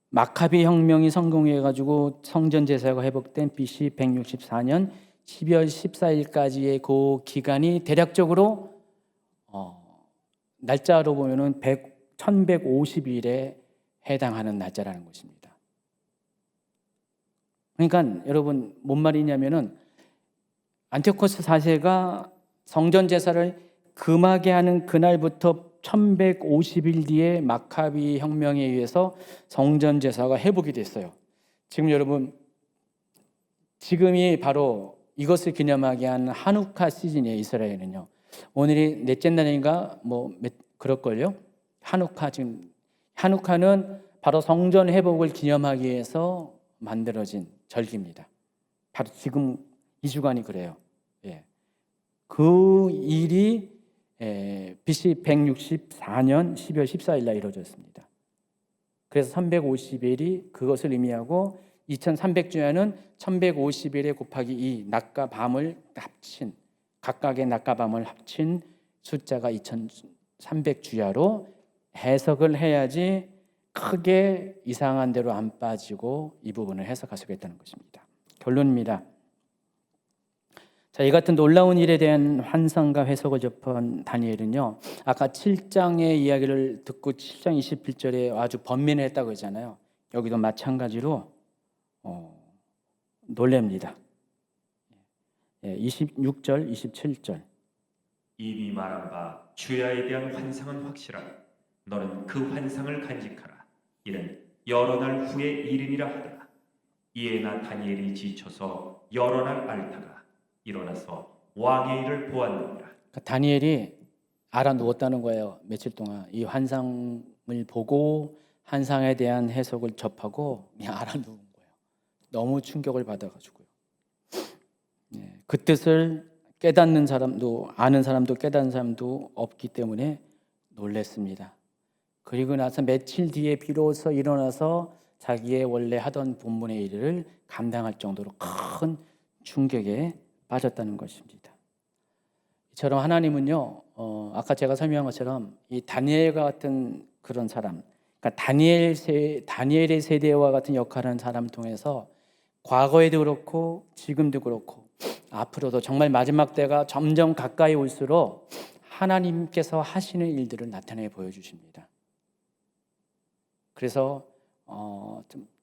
마카비 혁명이 성공해가지고 성전 제사가 회복된 BC 164년 12월 14일까지의 그 기간이 대략적으로 날짜로 보면은 1150일에 해당하는 날짜라는 것입니다. 그러니까 여러분, 뭔 말이냐면은 안티오코스 4세가 성전 제사를 금하게 하는 그날부터 1150일 뒤에 마카비 혁명에 의해서 성전 제사가 회복이 됐어요. 지금 여러분, 지금이 바로 이것을 기념하게 하는 하누카 시즌이에요. 이스라엘은요. 오늘이 넷째 날인가 그럴걸요. 하누카는 바로 성전 회복을 기념하기 위해서 만들어진 절기입니다. 바로 지금 이 주간이 그래요. 예. 그 일이 BC 164년 12월 14일 날 이루어졌습니다. 그래서 350일이 그것을 의미하고 2300주야는 1150일에 곱하기 2, 낮과 밤을 합친, 각각의 낮과 밤을 합친 숫자가 2300주야로 해석을 해야지 크게 이상한 대로 안 빠지고 이 부분을 해석할 수가 있다는 것입니다. 결론입니다. 자, 이 같은 놀라운 일에 대한 환상과 해석을 접한 다니엘은요, 아까 7장의 이야기를 듣고 7장 21절에 아주 번민을 했다고 했잖아요. 여기도 마찬가지로 놀랍니다. 26절, 27절. 이미 말한 바 주야에 대한 환상은 확실하고 너는 그 환상을 간직하라. 이는 여러 날 후에 일이니라 하더라. 이에 나 다니엘이 지쳐서 여러 날 앓다가 일어나서 왕의 일을 보았느니라. 그러니까 다니엘이 알아 누웠다는 거예요. 며칠 동안 이 환상을 보고 환상에 대한 해석을 접하고 그냥 알아 누운 거예요. 너무 충격을 받아가지고요. 그 뜻을 깨닫는 사람도, 아는 사람도 깨닫는 사람도 없기 때문에 놀랐습니다. 그리고 나서 며칠 뒤에 비로소 일어나서 자기의 원래 하던 본분의 일을 감당할 정도로 큰 충격에 빠졌다는 것입니다. 이처럼 하나님은요, 아까 제가 설명한 것처럼 이 다니엘과 같은 그런 사람, 그러니까 다니엘의 세대와 같은 역할을 하는 사람을 통해서 과거에도 그렇고 지금도 그렇고 앞으로도 정말 마지막 때가 점점 가까이 올수록 하나님께서 하시는 일들을 나타내 보여주십니다. 그래서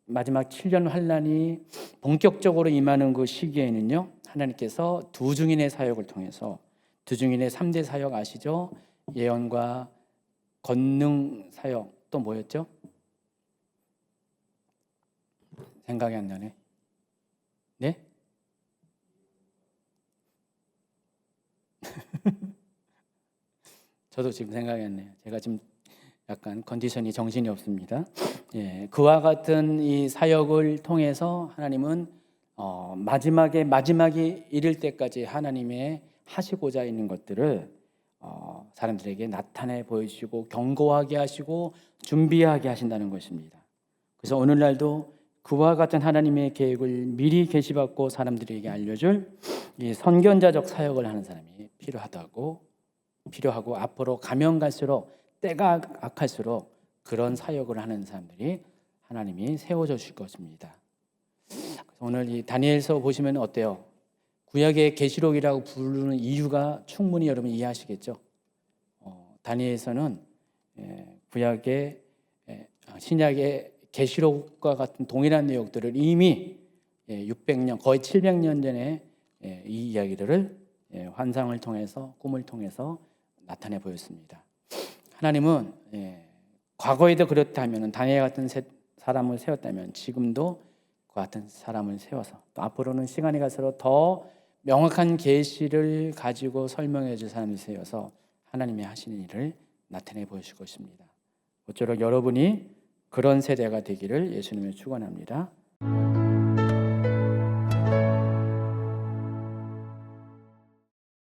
마지막 7년 환란이 본격적으로 임하는 그 시기에는요, 하나님께서 두 증인의 사역을 통해서, 두 증인의 3대 사역 아시죠? 예언과 권능 사역, 또 뭐였죠? 생각이 안 나네. 네? 저도 지금 생각이 안 나요. 제가 지금 약간 컨디션이 정신이 없습니다. 그와 같은 이 사역을 통해서 하나님은 마지막이 이를 때까지 하나님의 하시고자 있는 것들을 사람들에게 나타내 보여주시고 경고하게 하시고 준비하게 하신다는 것입니다. 그래서 오늘날도 그와 같은 하나님의 계획을 미리 계시받고 사람들에게 알려줄 이 선견자적 사역을 하는 사람이 필요하고 앞으로 가면 갈수록 때가 악할수록 그런 사역을 하는 사람들이 하나님이 세워져 주실 것입니다. 오늘 이 다니엘서 보시면 어때요? 구약의 계시록이라고 부르는 이유가 충분히 여러분 이해하시겠죠? 다니엘서는 구약의 신약의 계시록과 같은 동일한 내용들을 이미 600년 거의 700년 전에 이 이야기들을 환상을 통해서 꿈을 통해서 나타내 보였습니다. 하나님은 과거에도 그렇다면 다니엘 같은 사람을 세웠다면 지금도 그 같은 사람을 세워서 또 앞으로는 시간이 갈수록 더 명확한 계시를 가지고 설명해 줄 사람을 세워서 하나님이 하시는 일을 나타내 보여줄 것입니다. 모쪼록 여러분이 그런 세대가 되기를 예수님을 축원합니다.